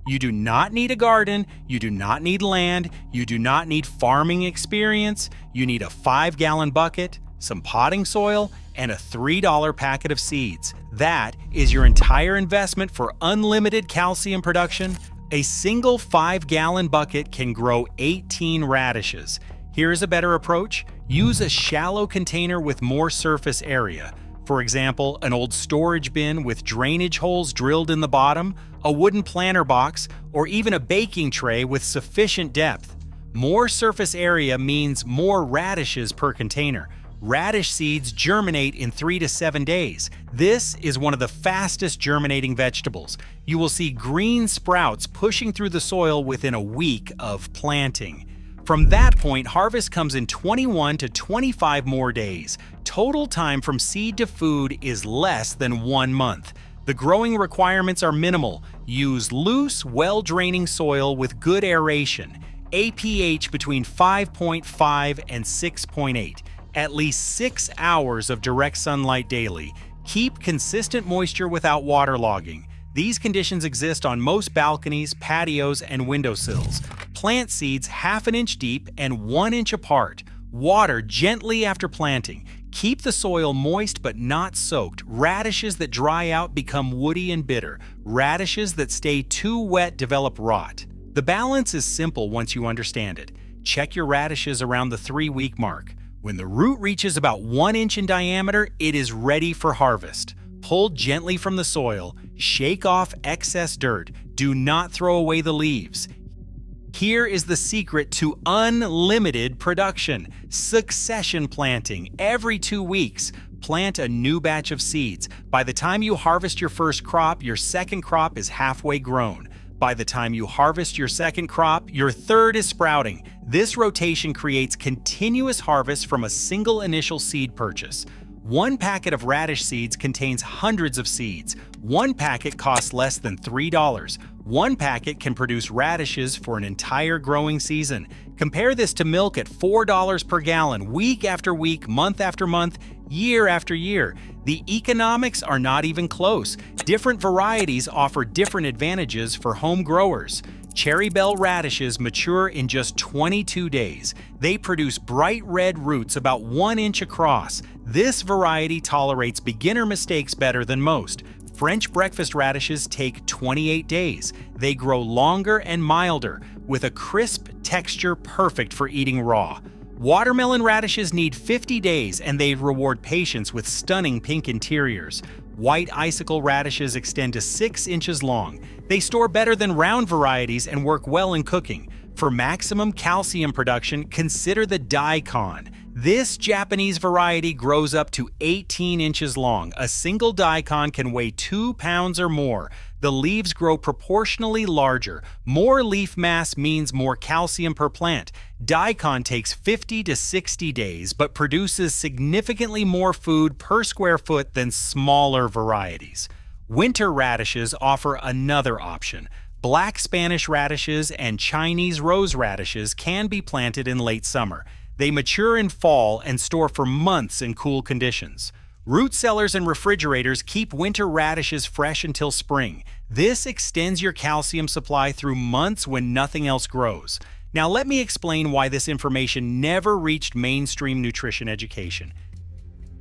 You do not need a garden, you do not need land, you do not need farming experience, you need a 5-gallon bucket, some potting soil, and a $3 packet of seeds. That is your entire investment for unlimited calcium production. A single 5-gallon bucket can grow 18 radishes. Here's a better approach. Use a shallow container with more surface area. For example, an old storage bin with drainage holes drilled in the bottom, a wooden planter box, or even a baking tray with sufficient depth. More surface area means more radishes per container. Radish seeds germinate in 3 to 7 days. This is one of the fastest germinating vegetables. You will see green sprouts pushing through the soil within a week of planting. From that point, harvest comes in 21 to 25 more days. Total time from seed to food is less than 1 month. The growing requirements are minimal. Use loose, well-draining soil with good aeration. APH between 5.5 and 6.8. At least 6 hours of direct sunlight daily. Keep consistent moisture without waterlogging. These conditions exist on most balconies, patios, and windowsills. Plant seeds 1/2 inch deep and 1 inch apart. Water gently after planting. Keep the soil moist but not soaked. Radishes that dry out become woody and bitter. Radishes that stay too wet develop rot. The balance is simple once you understand it. Check your radishes around the 3-week mark. When the root reaches about 1 inch in diameter, it is ready for harvest. Pull gently from the soil. Shake off excess dirt. Do not throw away the leaves. Here is the secret to unlimited production. Succession planting. Every 2 weeks, plant a new batch of seeds. By the time you harvest your first crop, your second crop is halfway grown. By the time you harvest your second crop, your third is sprouting. This rotation creates continuous harvest from a single initial seed purchase. 1 packet of radish seeds contains hundreds of seeds. 1 packet costs less than $3. 1 packet can produce radishes for an entire growing season. Compare this to milk at $4 per gallon, week after week, month after month, year after year. The economics are not even close. Different varieties offer different advantages for home growers. Cherry bell radishes mature in just 22 days. They produce bright red roots about 1 inch across. This variety tolerates beginner mistakes better than most. French breakfast radishes take 28 days. They grow longer and milder, with a crisp texture perfect for eating raw. Watermelon radishes need 50 days, and they reward patience with stunning pink interiors. White icicle radishes extend to 6 inches long. They store better than round varieties and work well in cooking. For maximum calcium production, consider the daikon. This Japanese variety grows up to 18 inches long. A single daikon can weigh 2 pounds or more. The leaves grow proportionally larger. More leaf mass means more calcium per plant. Daikon takes 50 to 60 days, but produces significantly more food per square foot than smaller varieties. Winter radishes offer another option. Black Spanish radishes and Chinese rose radishes can be planted in late summer. They mature in fall and store for months in cool conditions. Root cellars and refrigerators keep winter radishes fresh until spring. This extends your calcium supply through months when nothing else grows. Now let me explain why this information never reached mainstream nutrition education.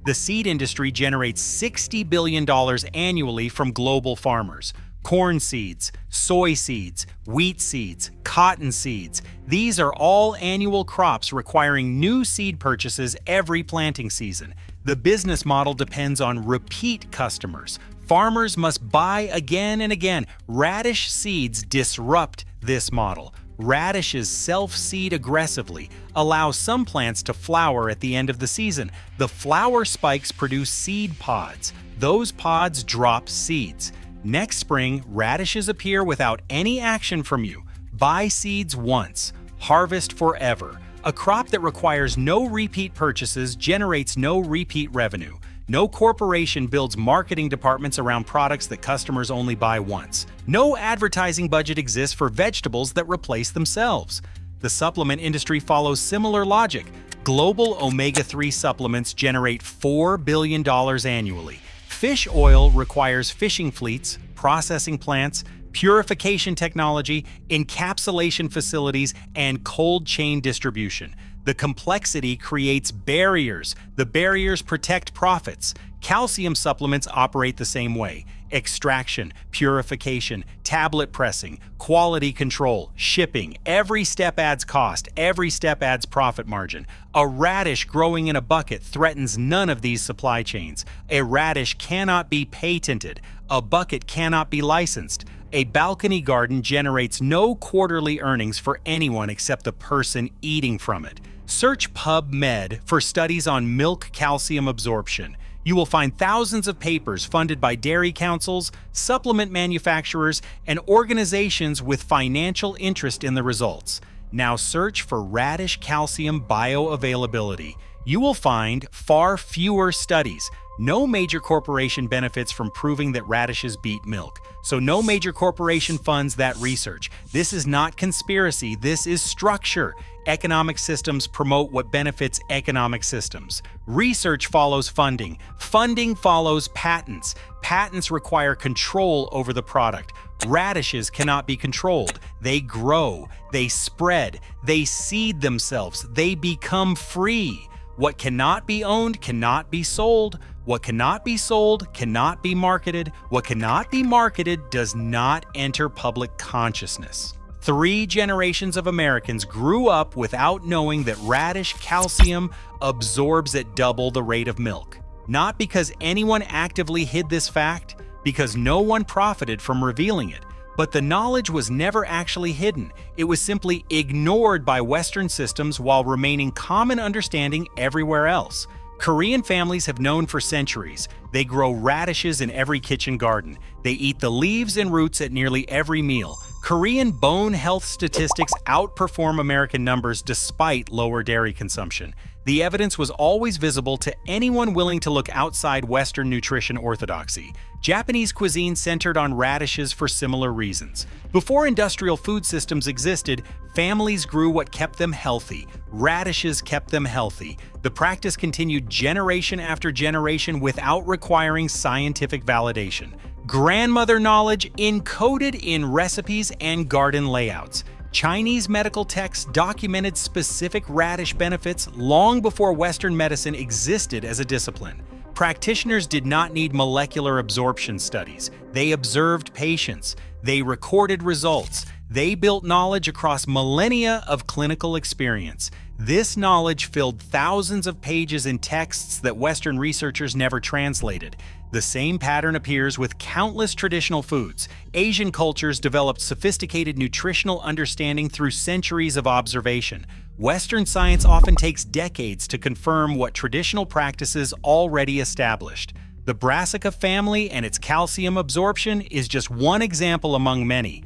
The seed industry generates $60 billion annually from global farmers. Corn seeds, soy seeds, wheat seeds, cotton seeds. These are all annual crops requiring new seed purchases every planting season. The business model depends on repeat customers. Farmers must buy again and again. Radish seeds disrupt this model. Radishes self-seed aggressively, allow some plants to flower at the end of the season. The flower spikes produce seed pods. Those pods drop seeds. Next spring, radishes appear without any action from you. Buy seeds once, harvest forever. A crop that requires no repeat purchases generates no repeat revenue. No corporation builds marketing departments around products that customers only buy once. No advertising budget exists for vegetables that replace themselves. The supplement industry follows similar logic. Global omega-3 supplements generate $4 billion annually. Fish oil requires fishing fleets, processing plants, purification technology, encapsulation facilities, and cold chain distribution. The complexity creates barriers. The barriers protect profits. Calcium supplements operate the same way. Extraction, purification, tablet pressing, quality control, shipping. Every step adds cost. Every step adds profit margin. A radish growing in a bucket threatens none of these supply chains. A radish cannot be patented. A bucket cannot be licensed. A balcony garden generates no quarterly earnings for anyone except the person eating from it. Search PubMed for studies on milk calcium absorption. You will find thousands of papers funded by dairy councils, supplement manufacturers, and organizations with financial interest in the results. Now search for radish calcium bioavailability. You will find far fewer studies. No major corporation benefits from proving that radishes beat milk, so no major corporation funds that research. This is not conspiracy, this is structure. Economic systems promote what benefits economic systems. Research follows funding. Funding follows patents. Patents require control over the product. Radishes cannot be controlled. They grow, they spread, they seed themselves, they become free. What cannot be owned cannot be sold. What cannot be sold cannot be marketed. What cannot be marketed does not enter public consciousness. 3 generations of Americans grew up without knowing that radish calcium absorbs at double the rate of milk. Not because anyone actively hid this fact, because no one profited from revealing it, but the knowledge was never actually hidden. It was simply ignored by Western systems while remaining common understanding everywhere else. Korean families have known for centuries. They grow radishes in every kitchen garden. They eat the leaves and roots at nearly every meal. Korean bone health statistics outperform American numbers despite lower dairy consumption. The evidence was always visible to anyone willing to look outside Western nutrition orthodoxy. Japanese cuisine centered on radishes for similar reasons. Before industrial food systems existed, families grew what kept them healthy. Radishes kept them healthy. The practice continued generation after generation without requiring scientific validation. Grandmother knowledge encoded in recipes and garden layouts. Chinese medical texts documented specific radish benefits long before Western medicine existed as a discipline. Practitioners did not need molecular absorption studies. They observed patients. They recorded results. They built knowledge across millennia of clinical experience. This knowledge filled thousands of pages in texts that Western researchers never translated. The same pattern appears with countless traditional foods. Asian cultures developed sophisticated nutritional understanding through centuries of observation. Western science often takes decades to confirm what traditional practices already established. The Brassica family and its calcium absorption is just one example among many.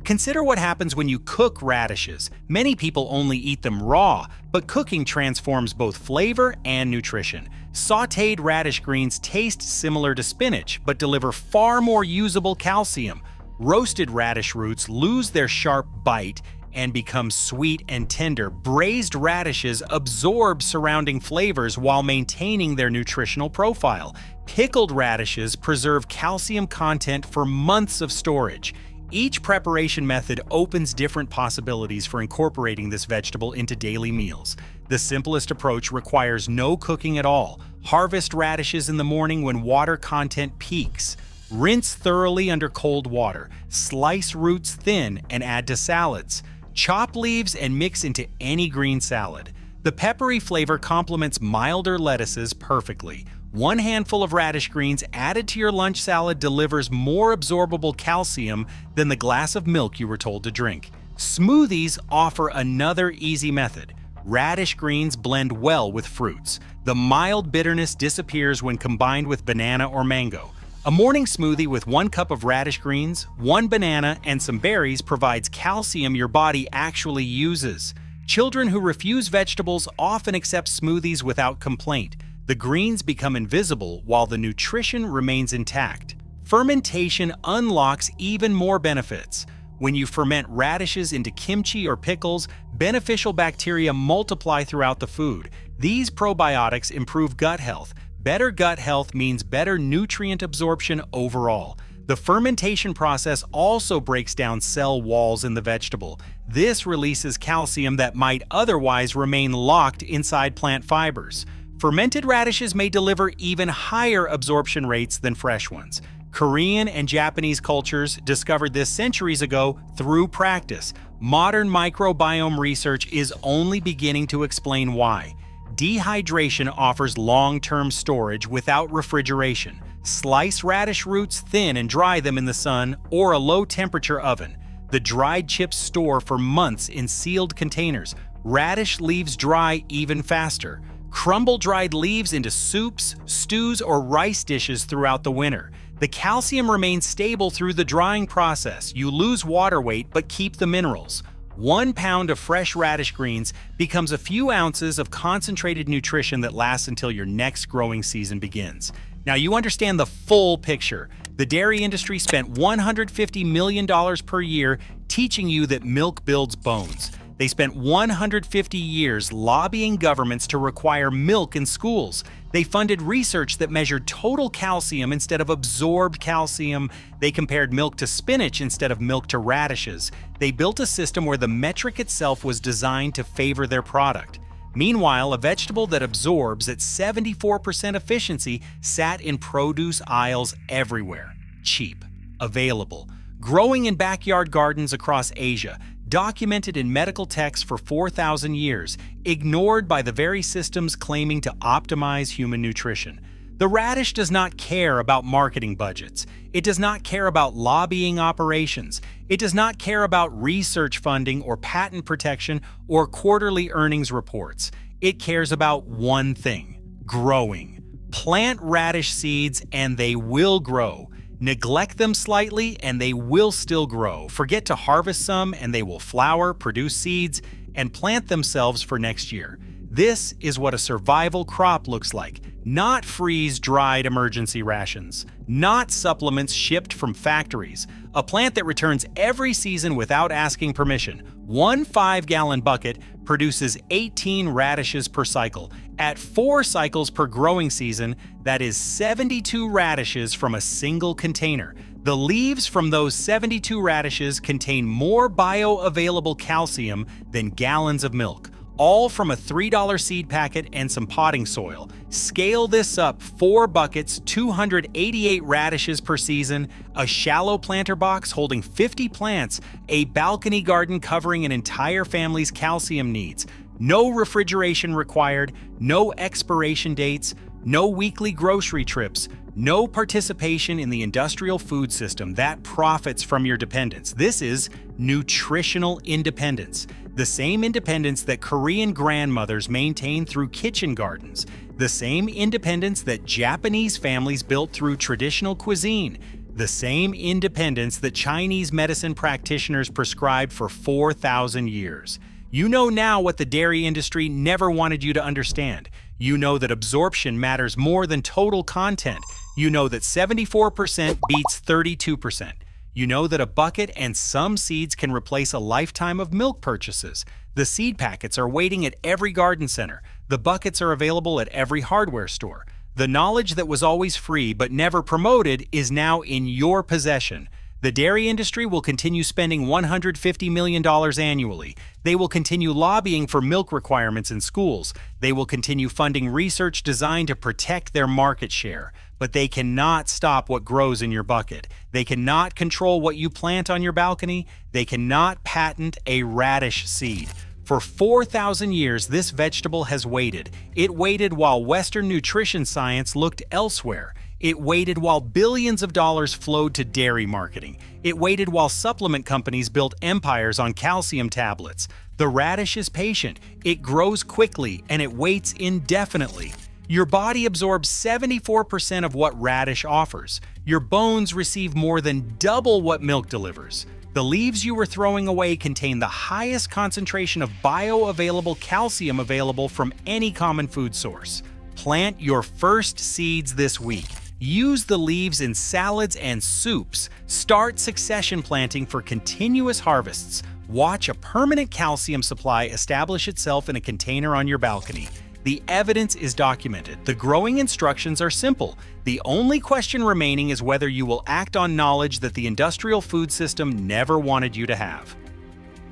Consider what happens when you cook radishes. Many people only eat them raw, but cooking transforms both flavor and nutrition. Sautéed radish greens taste similar to spinach, but deliver far more usable calcium. Roasted radish roots lose their sharp bite and become sweet and tender. Braised radishes absorb surrounding flavors while maintaining their nutritional profile. Pickled radishes preserve calcium content for months of storage. Each preparation method opens different possibilities for incorporating this vegetable into daily meals. The simplest approach requires no cooking at all. Harvest radishes in the morning when water content peaks. Rinse thoroughly under cold water. Slice roots thin and add to salads. Chop leaves and mix into any green salad. The peppery flavor complements milder lettuces perfectly. 1 handful of radish greens added to your lunch salad delivers more absorbable calcium than the glass of milk you were told to drink. Smoothies offer another easy method. Radish greens blend well with fruits. The mild bitterness disappears when combined with banana or mango. A morning smoothie with 1 cup of radish greens, 1 banana, and some berries provides calcium your body actually uses. Children who refuse vegetables often accept smoothies without complaint. The greens become invisible while the nutrition remains intact. Fermentation unlocks even more benefits. When you ferment radishes into kimchi or pickles, beneficial bacteria multiply throughout the food. These probiotics improve gut health. Better gut health means better nutrient absorption overall. The fermentation process also breaks down cell walls in the vegetable. This releases calcium that might otherwise remain locked inside plant fibers. Fermented radishes may deliver even higher absorption rates than fresh ones. Korean and Japanese cultures discovered this centuries ago through practice. Modern microbiome research is only beginning to explain why. Dehydration offers long-term storage without refrigeration. Slice radish roots thin and dry them in the sun or a low-temperature oven. The dried chips store for months in sealed containers. Radish leaves dry even faster. Crumble dried leaves into soups, stews, or rice dishes throughout the winter. The calcium remains stable through the drying process. You lose water weight but keep the minerals. 1 pound of fresh radish greens becomes a few ounces of concentrated nutrition that lasts until your next growing season begins. Now you understand the full picture. The dairy industry spent $150 million per year teaching you that milk builds bones. They spent 150 years lobbying governments to require milk in schools. They funded research that measured total calcium instead of absorbed calcium. They compared milk to spinach instead of milk to radishes. They built a system where the metric itself was designed to favor their product. Meanwhile, a vegetable that absorbs at 74% efficiency sat in produce aisles everywhere. Cheap, available, growing in backyard gardens across Asia, documented in medical texts for 4,000 years, ignored by the very systems claiming to optimize human nutrition. The radish does not care about marketing budgets. It does not care about lobbying operations. It does not care about research funding or patent protection or quarterly earnings reports. It cares about one thing: growing. Plant radish seeds and they will grow. Neglect them slightly and they will still grow. Forget to harvest some and they will flower, produce seeds, and plant themselves for next year. This is what a survival crop looks like. Not freeze-dried emergency rations. Not supplements shipped from factories. A plant that returns every season without asking permission. 1 5-gallon bucket produces 18 radishes per cycle. At 4 cycles per growing season, that is 72 radishes from a single container. The leaves from those 72 radishes contain more bioavailable calcium than gallons of milk. All from a $3 seed packet and some potting soil. Scale this up: 4 buckets, 288 radishes per season, a shallow planter box holding 50 plants, a balcony garden covering an entire family's calcium needs. No refrigeration required, no expiration dates, no weekly grocery trips, no participation in the industrial food system that profits from your dependence. This is nutritional independence. The same independence that Korean grandmothers maintain through kitchen gardens. The same independence that Japanese families built through traditional cuisine. The same independence that Chinese medicine practitioners prescribed for 4,000 years. You know now what the dairy industry never wanted you to understand. You know that absorption matters more than total content. You know that 74% beats 32%. You know that a bucket and some seeds can replace a lifetime of milk purchases. The seed packets are waiting at every garden center. The buckets are available at every hardware store. The knowledge that was always free but never promoted is now in your possession. The dairy industry will continue spending $150 million annually. They will continue lobbying for milk requirements in schools. They will continue funding research designed to protect their market share. But they cannot stop what grows in your bucket. They cannot control what you plant on your balcony. They cannot patent a radish seed. For 4,000 years, this vegetable has waited. It waited while Western nutrition science looked elsewhere. It waited while billions of dollars flowed to dairy marketing. It waited while supplement companies built empires on calcium tablets. The radish is patient. It grows quickly and it waits indefinitely. Your body absorbs 74% of what radish offers. Your bones receive more than double what milk delivers. The leaves you were throwing away contain the highest concentration of bioavailable calcium available from any common food source. Plant your first seeds this week. Use the leaves in salads and soups. Start succession planting for continuous harvests. Watch a permanent calcium supply establish itself in a container on your balcony. The evidence is documented. The growing instructions are simple. The only question remaining is whether you will act on knowledge that the industrial food system never wanted you to have.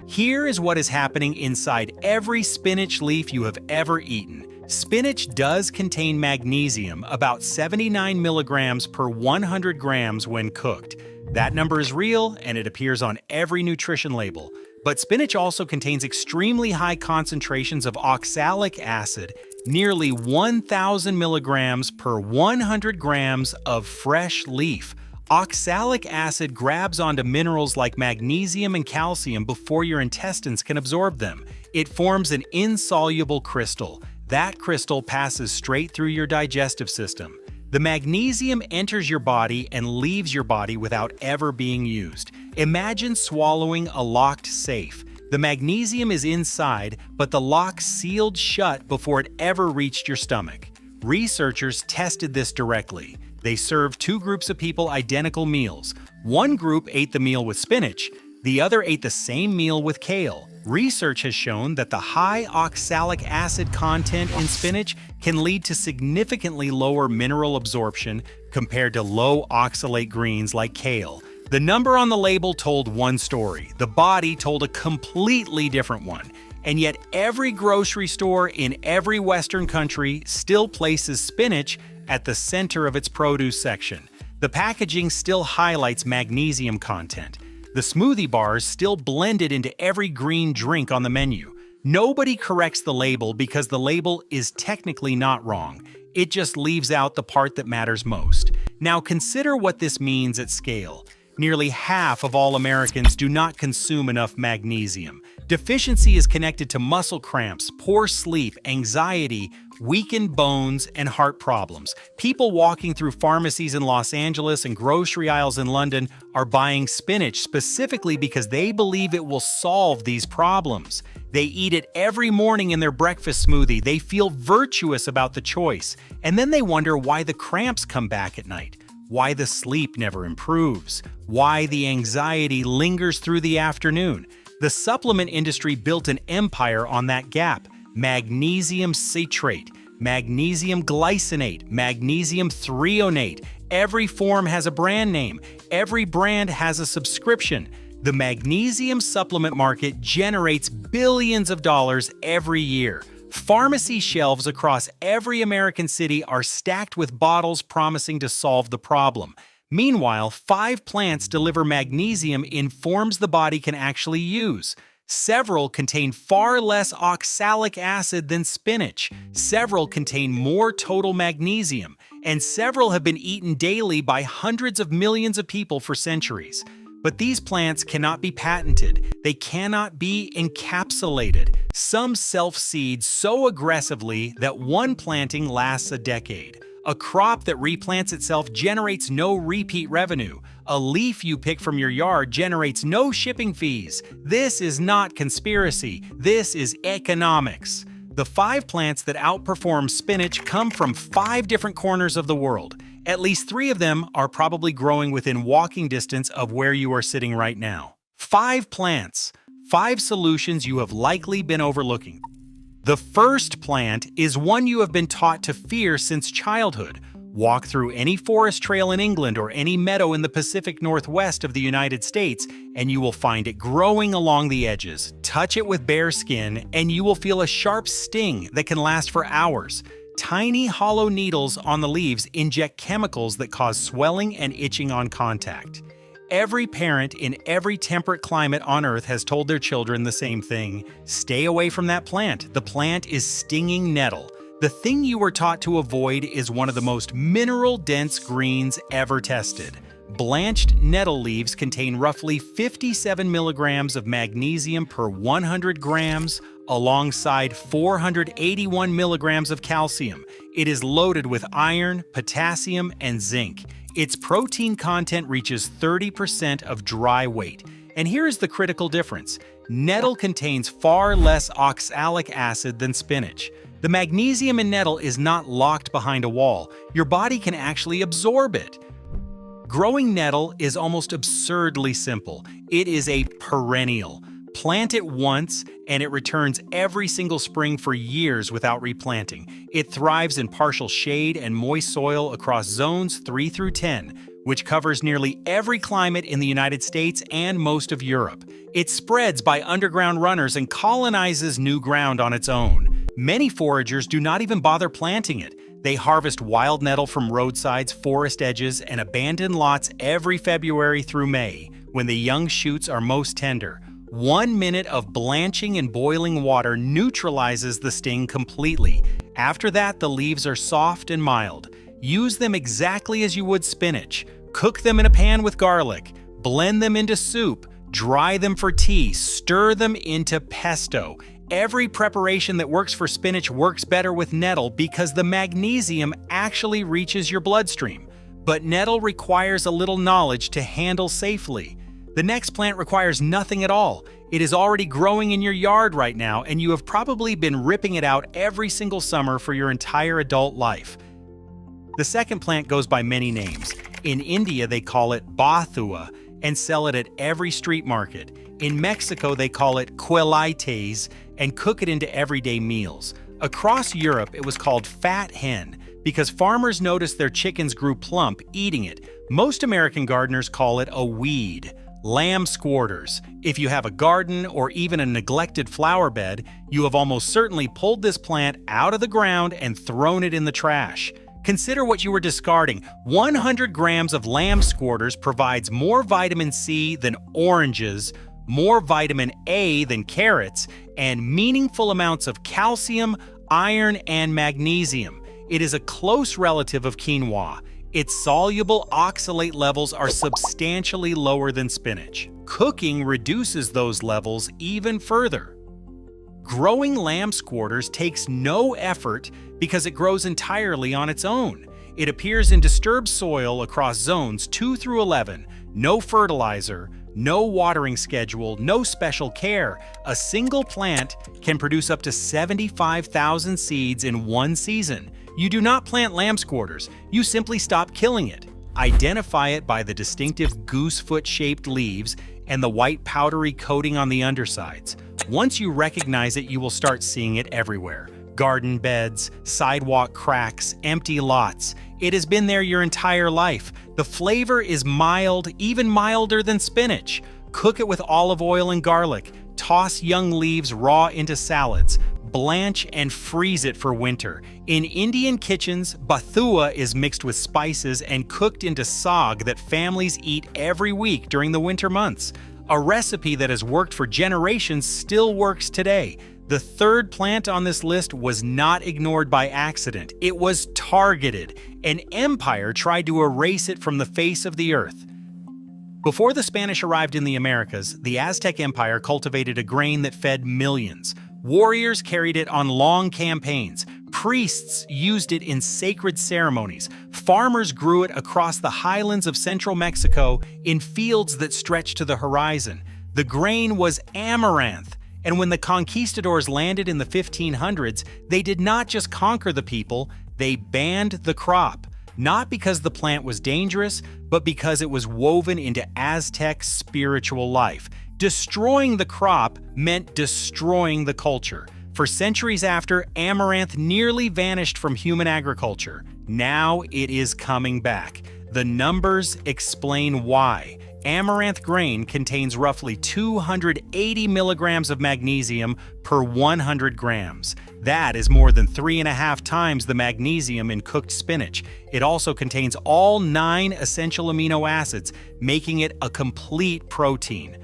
Here is what is happening inside every spinach leaf you have ever eaten. Spinach does contain magnesium, about 79 milligrams per 100 grams when cooked. That number is real and it appears on every nutrition label. But spinach also contains extremely high concentrations of oxalic acid, nearly 1,000 milligrams per 100 grams of fresh leaf. Oxalic acid grabs onto minerals like magnesium and calcium before your intestines can absorb them. It forms an insoluble crystal. That crystal passes straight through your digestive system. The magnesium enters your body and leaves your body without ever being used. Imagine swallowing a locked safe. The magnesium is inside, but the lock sealed shut before it ever reached your stomach. Researchers tested this directly. They served two groups of people identical meals. One group ate the meal with spinach, the other ate the same meal with kale. Research has shown that the high oxalic acid content in spinach can lead to significantly lower mineral absorption compared to low oxalate greens like kale. The number on the label told one story. The body told a completely different one. And yet every grocery store in every Western country still places spinach at the center of its produce section. The packaging still highlights magnesium content. The smoothie bars still blend it into every green drink on the menu. Nobody corrects the label because the label is technically not wrong. It just leaves out the part that matters most. Now consider what this means at scale. Nearly half of all Americans do not consume enough magnesium. Deficiency is connected to muscle cramps, poor sleep, anxiety, weakened bones, and heart problems. People walking through pharmacies in Los Angeles and grocery aisles in London are buying spinach specifically because they believe it will solve these problems. They eat it every morning in their breakfast smoothie. They feel virtuous about the choice. And then they wonder why the cramps come back at night, why the sleep never improves, why the anxiety lingers through the afternoon. The supplement industry built an empire on that gap. Magnesium citrate, magnesium glycinate, magnesium threonate. Every form has a brand name. Every brand has a subscription. The magnesium supplement market generates billions of dollars every year. Pharmacy shelves across every American city are stacked with bottles promising to solve the problem. Meanwhile, 5 plants deliver magnesium in forms the body can actually use. Several contain far less oxalic acid than spinach. Several contain more total magnesium. And several have been eaten daily by hundreds of millions of people for centuries. But these plants cannot be patented. They cannot be encapsulated. Some self-seed so aggressively that one planting lasts a decade. A crop that replants itself generates no repeat revenue. A leaf you pick from your yard generates no shipping fees. This is not conspiracy. This is economics. The 5 plants that outperform spinach come from 5 different corners of the world. At least 3 of them are probably growing within walking distance of where you are sitting right now. 5 plants, 5 solutions you have likely been overlooking. The first plant is one you have been taught to fear since childhood. Walk through any forest trail in England or any meadow in the Pacific Northwest of the United States, and you will find it growing along the edges. Touch it with bare skin, and you will feel a sharp sting that can last for hours. Tiny hollow needles on the leaves inject chemicals that cause swelling and itching on contact. Every parent in every temperate climate on Earth has told their children the same thing. Stay away from that plant. The plant is stinging nettle. The thing you were taught to avoid is one of the most mineral-dense greens ever tested. Blanched nettle leaves contain roughly 57 milligrams of magnesium per 100 grams, alongside 481 milligrams of calcium. It is loaded with iron, potassium, and zinc. Its protein content reaches 30% of dry weight. And here is the critical difference. Nettle contains far less oxalic acid than spinach. The magnesium in nettle is not locked behind a wall. Your body can actually absorb it. Growing nettle is almost absurdly simple. It is a perennial. Plant it once, and it returns every single spring for years without replanting. It thrives in partial shade and moist soil across zones 3 through 10, which covers nearly every climate in the United States and most of Europe. It spreads by underground runners and colonizes new ground on its own. Many foragers do not even bother planting it. They harvest wild nettle from roadsides, forest edges, and abandoned lots every February through May, when the young shoots are most tender. 1 minute of blanching in boiling water neutralizes the sting completely. After that, the leaves are soft and mild. Use them exactly as you would spinach. Cook them in a pan with garlic. Blend them into soup. Dry them for tea. Stir them into pesto. Every preparation that works for spinach works better with nettle because the magnesium actually reaches your bloodstream. But nettle requires a little knowledge to handle safely. The next plant requires nothing at all. It is already growing in your yard right now, and you have probably been ripping it out every single summer for your entire adult life. The second plant goes by many names. In India, they call it bathua and sell it at every street market. In Mexico, they call it quelaites and cook it into everyday meals. Across Europe, it was called fat hen because farmers noticed their chickens grew plump eating it. Most American gardeners call it a weed. Lamb squarters. If you have a garden or even a neglected flower bed, you have almost certainly pulled this plant out of the ground and thrown it in the trash. Consider what you were discarding. 100 grams of lamb squarters provides more vitamin C than oranges, more vitamin A than carrots, and meaningful amounts of calcium, iron, and magnesium. It is a close relative of quinoa. Its soluble oxalate levels are substantially lower than spinach. Cooking reduces those levels even further. Growing lamb squarters takes no effort because it grows entirely on its own. It appears in disturbed soil across zones 2 through 11. No fertilizer, no watering schedule, no special care. A single plant can produce up to 75,000 seeds in one season. You do not plant lamb squarters, you simply stop killing it. Identify it by the distinctive goosefoot-shaped leaves and the white powdery coating on the undersides. Once you recognize it, you will start seeing it everywhere. Garden beds, sidewalk cracks, empty lots. It has been there your entire life. The flavor is mild, even milder than spinach. Cook it with olive oil and garlic. Toss young leaves raw into salads. Blanch and freeze it for winter. In Indian kitchens, bathua is mixed with spices and cooked into saag that families eat every week during the winter months. A recipe that has worked for generations still works today. The third plant on this list was not ignored by accident. It was targeted. An empire tried to erase it from the face of the earth. Before the Spanish arrived in the Americas, the Aztec Empire cultivated a grain that fed millions. Warriors carried it on long campaigns. Priests used it in sacred ceremonies. Farmers grew it across the highlands of central Mexico in fields that stretched to the horizon. The grain was amaranth. And when the conquistadors landed in the 1500s, they did not just conquer the people, they banned the crop. Not because the plant was dangerous, but because it was woven into Aztec spiritual life. Destroying the crop meant destroying the culture. For centuries after, amaranth nearly vanished from human agriculture. Now it is coming back. The numbers explain why. Amaranth grain contains roughly 280 milligrams of magnesium per 100 grams. That is more than 3.5 times the magnesium in cooked spinach. It also contains all 9 essential amino acids, making it a complete protein.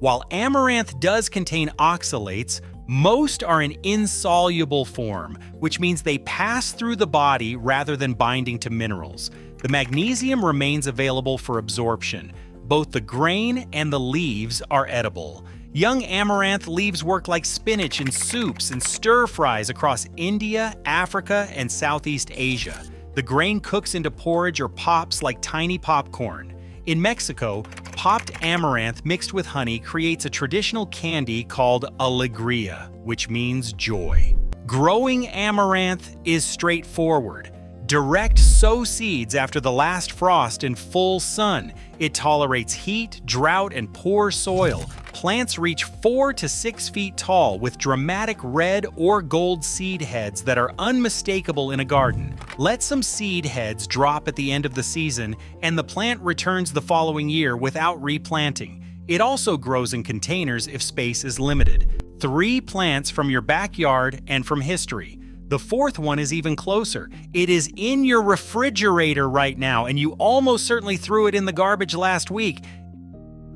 While amaranth does contain oxalates, most are in insoluble form, which means they pass through the body rather than binding to minerals. The magnesium remains available for absorption. Both the grain and the leaves are edible. Young amaranth leaves work like spinach in soups and stir-fries across India, Africa, and Southeast Asia. The grain cooks into porridge or pops like tiny popcorn. In Mexico, popped amaranth mixed with honey creates a traditional candy called alegría, which means joy. Growing amaranth is straightforward. Direct sow seeds after the last frost in full sun. It tolerates heat, drought, and poor soil. Plants reach 4 to 6 feet tall with dramatic red or gold seed heads that are unmistakable in a garden. Let some seed heads drop at the end of the season, and the plant returns the following year without replanting. It also grows in containers if space is limited. 3 plants from your backyard and from history. The fourth one is even closer. It is in your refrigerator right now, and you almost certainly threw it in the garbage last week.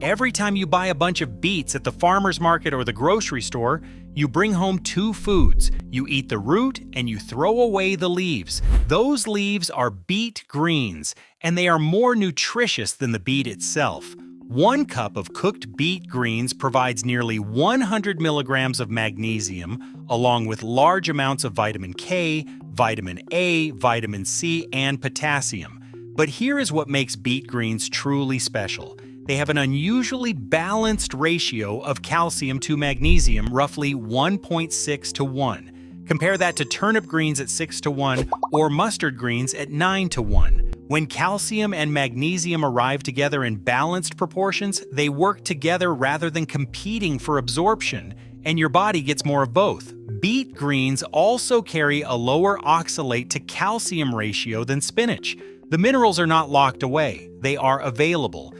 Every time you buy a bunch of beets at the farmer's market or the grocery store, you bring home 2 foods. You eat the root and you throw away the leaves. Those leaves are beet greens, and they are more nutritious than the beet itself. 1 cup of cooked beet greens provides nearly 100 milligrams of magnesium, along with large amounts of vitamin K, vitamin A, vitamin C, and potassium. But here is what makes beet greens truly special. They have an unusually balanced ratio of calcium to magnesium, roughly 1.6 to 1. Compare that to turnip greens at 6 to 1 or mustard greens at 9 to 1. When calcium and magnesium arrive together in balanced proportions, they work together rather than competing for absorption, and your body gets more of both. Beet greens also carry a lower oxalate to calcium ratio than spinach. The minerals are not locked away, they are available.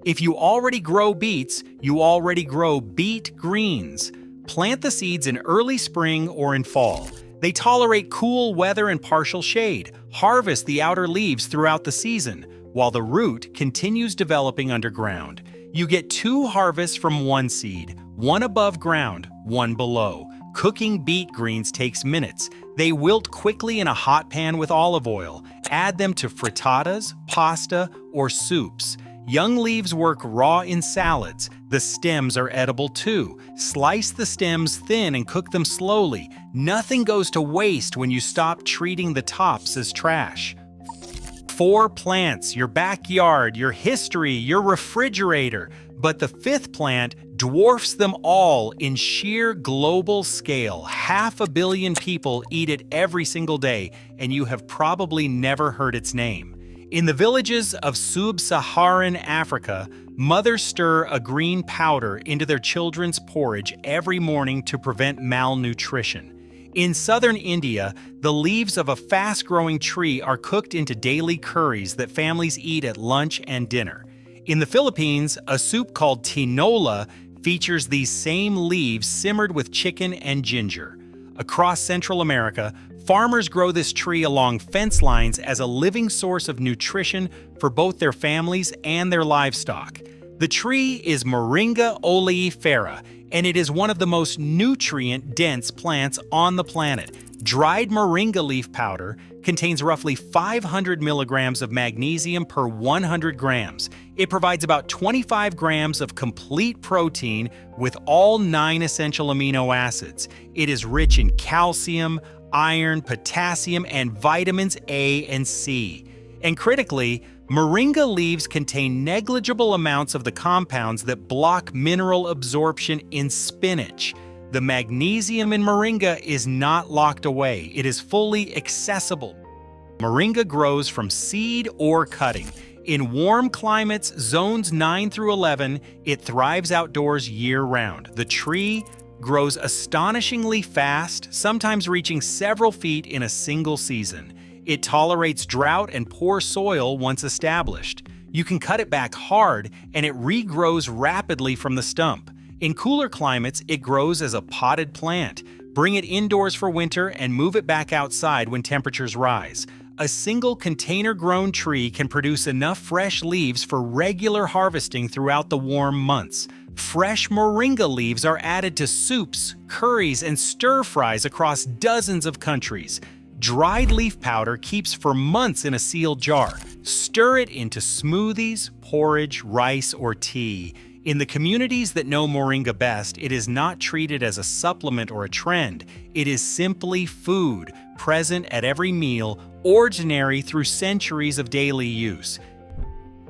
If you already grow beets, you already grow beet greens. Plant the seeds in early spring or in fall. They tolerate cool weather and partial shade. Harvest the outer leaves throughout the season, while the root continues developing underground. You get 2 harvests from 1 seed, 1 above ground, 1 below. Cooking beet greens takes minutes. They wilt quickly in a hot pan with olive oil. Add them to frittatas, pasta, or soups. Young leaves work raw in salads. The stems are edible too. Slice the stems thin and cook them slowly. Nothing goes to waste when you stop treating the tops as trash. 4 plants, your backyard, your history, your refrigerator. But the 5th plant dwarfs them all in sheer global scale. 500 million people eat it every single day, and you have probably never heard its name. In the villages of sub-Saharan Africa, mothers stir a green powder into their children's porridge every morning to prevent malnutrition. In southern India, the leaves of a fast-growing tree are cooked into daily curries that families eat at lunch and dinner. In the Philippines, a soup called tinola features these same leaves simmered with chicken and ginger. Across Central America, farmers grow this tree along fence lines as a living source of nutrition for both their families and their livestock. The tree is Moringa oleifera, and it is one of the most nutrient-dense plants on the planet. Dried moringa leaf powder contains roughly 500 milligrams of magnesium per 100 grams. It provides about 25 grams of complete protein with all 9 essential amino acids. It is rich in calcium, iron, potassium, and vitamins A and C. And critically, moringa leaves contain negligible amounts of the compounds that block mineral absorption in spinach. The magnesium in moringa is not locked away. It is fully accessible. Moringa grows from seed or cutting. In warm climates, zones 9 through 11, it thrives outdoors year-round. The tree grows astonishingly fast, sometimes reaching several feet in a single season. It tolerates drought and poor soil once established. You can cut it back hard, and it regrows rapidly from the stump. In cooler climates, it grows as a potted plant. Bring it indoors for winter and move it back outside when temperatures rise. A single container-grown tree can produce enough fresh leaves for regular harvesting throughout the warm months. Fresh moringa leaves are added to soups, curries, and stir-fries across dozens of countries. Dried leaf powder keeps for months in a sealed jar. Stir it into smoothies, porridge, rice, or tea. In the communities that know moringa best, it is not treated as a supplement or a trend. It is simply food, present at every meal, ordinary through centuries of daily use.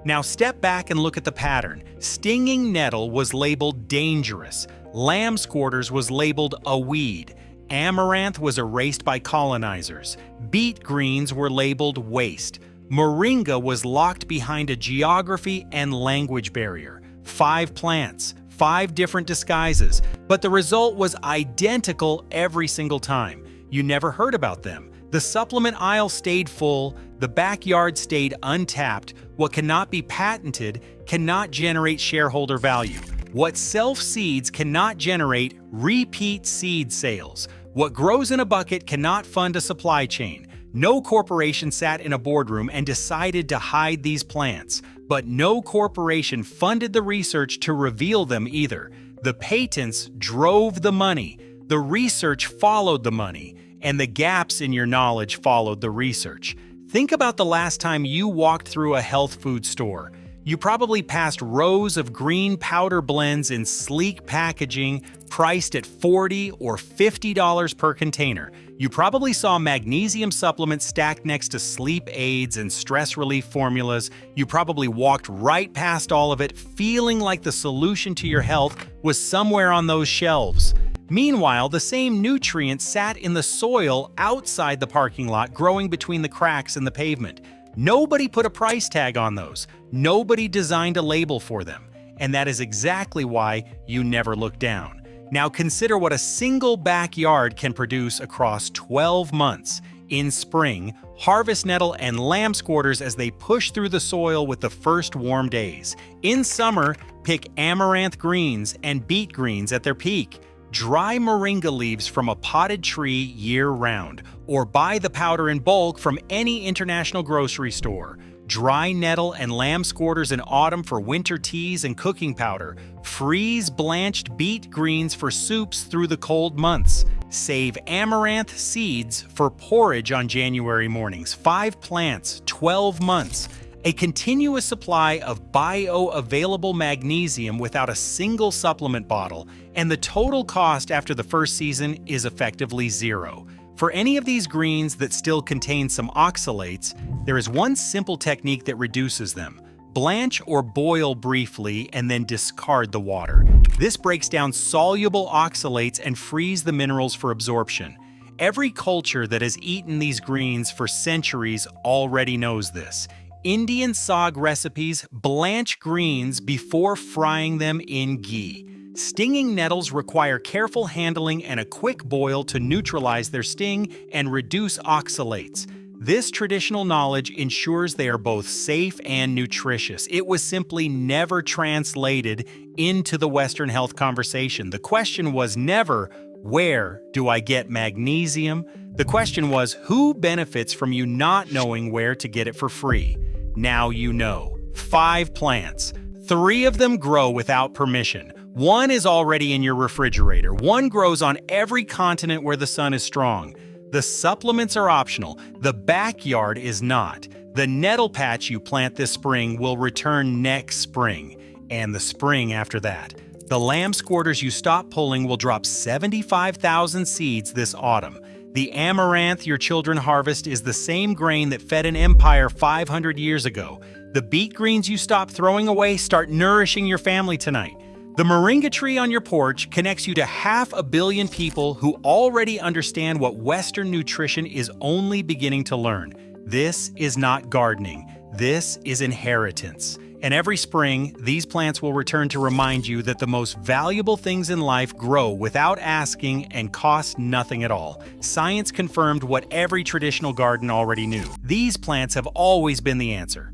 Now step back and look at the pattern. Stinging nettle was labeled dangerous. Lamb's quarters was labeled a weed. Amaranth was erased by colonizers. Beet greens were labeled waste. Moringa was locked behind a geography and language barrier. 5 plants, 5 different disguises, but the result was identical every single time. You never heard about them. The supplement aisle stayed full, the backyard stayed untapped. What cannot be patented cannot generate shareholder value. What self-seeds cannot generate repeat seed sales. What grows in a bucket cannot fund a supply chain. No corporation sat in a boardroom and decided to hide these plants, but no corporation funded the research to reveal them either. The patents drove the money, the research followed the money, and the gaps in your knowledge followed the research. Think about the last time you walked through a health food store. You probably passed rows of green powder blends in sleek packaging priced at $40 or $50 per container. You probably saw magnesium supplements stacked next to sleep aids and stress relief formulas. You probably walked right past all of it, feeling like the solution to your health was somewhere on those shelves. Meanwhile, the same nutrients sat in the soil outside the parking lot, growing between the cracks in the pavement. Nobody put a price tag on those. Nobody designed a label for them. And that is exactly why you never look down. Now consider what a single backyard can produce across 12 months. In spring, harvest nettle and lamb's quarters as they push through the soil with the first warm days. In summer, pick amaranth greens and beet greens at their peak. Dry moringa leaves from a potted tree year-round, or buy the powder in bulk from any international grocery store. Dry nettle and lamb's quarters in autumn for winter teas and cooking powder. Freeze blanched beet greens for soups through the cold months. Save amaranth seeds for porridge on January mornings. 5 plants, 12 months. A continuous supply of bioavailable magnesium without a single supplement bottle, and the total cost after the first season is effectively zero. For any of these greens that still contain some oxalates, there is one simple technique that reduces them. Blanch or boil briefly and then discard the water. This breaks down soluble oxalates and frees the minerals for absorption. Every culture that has eaten these greens for centuries already knows this. Indian sag recipes blanch greens before frying them in ghee. Stinging nettles require careful handling and a quick boil to neutralize their sting and reduce oxalates. This traditional knowledge ensures they are both safe and nutritious. It was simply never translated into the Western health conversation. The question was never, where do I get magnesium? The question was, who benefits from you not knowing where to get it for free? Now you know. 5 plants. 3 of them grow without permission. 1 is already in your refrigerator. 1 grows on every continent where the sun is strong. The supplements are optional. The backyard is not. The nettle patch you plant this spring will return next spring, and the spring after that. The lamb's quarters you stop pulling will drop 75,000 seeds this autumn. The amaranth your children harvest is the same grain that fed an empire 500 years ago. The beet greens you stop throwing away start nourishing your family tonight. The moringa tree on your porch connects you to 500 million people who already understand what Western nutrition is only beginning to learn. This is not gardening. This is inheritance. And every spring, these plants will return to remind you that the most valuable things in life grow without asking and cost nothing at all. Science confirmed what every traditional garden already knew. These plants have always been the answer.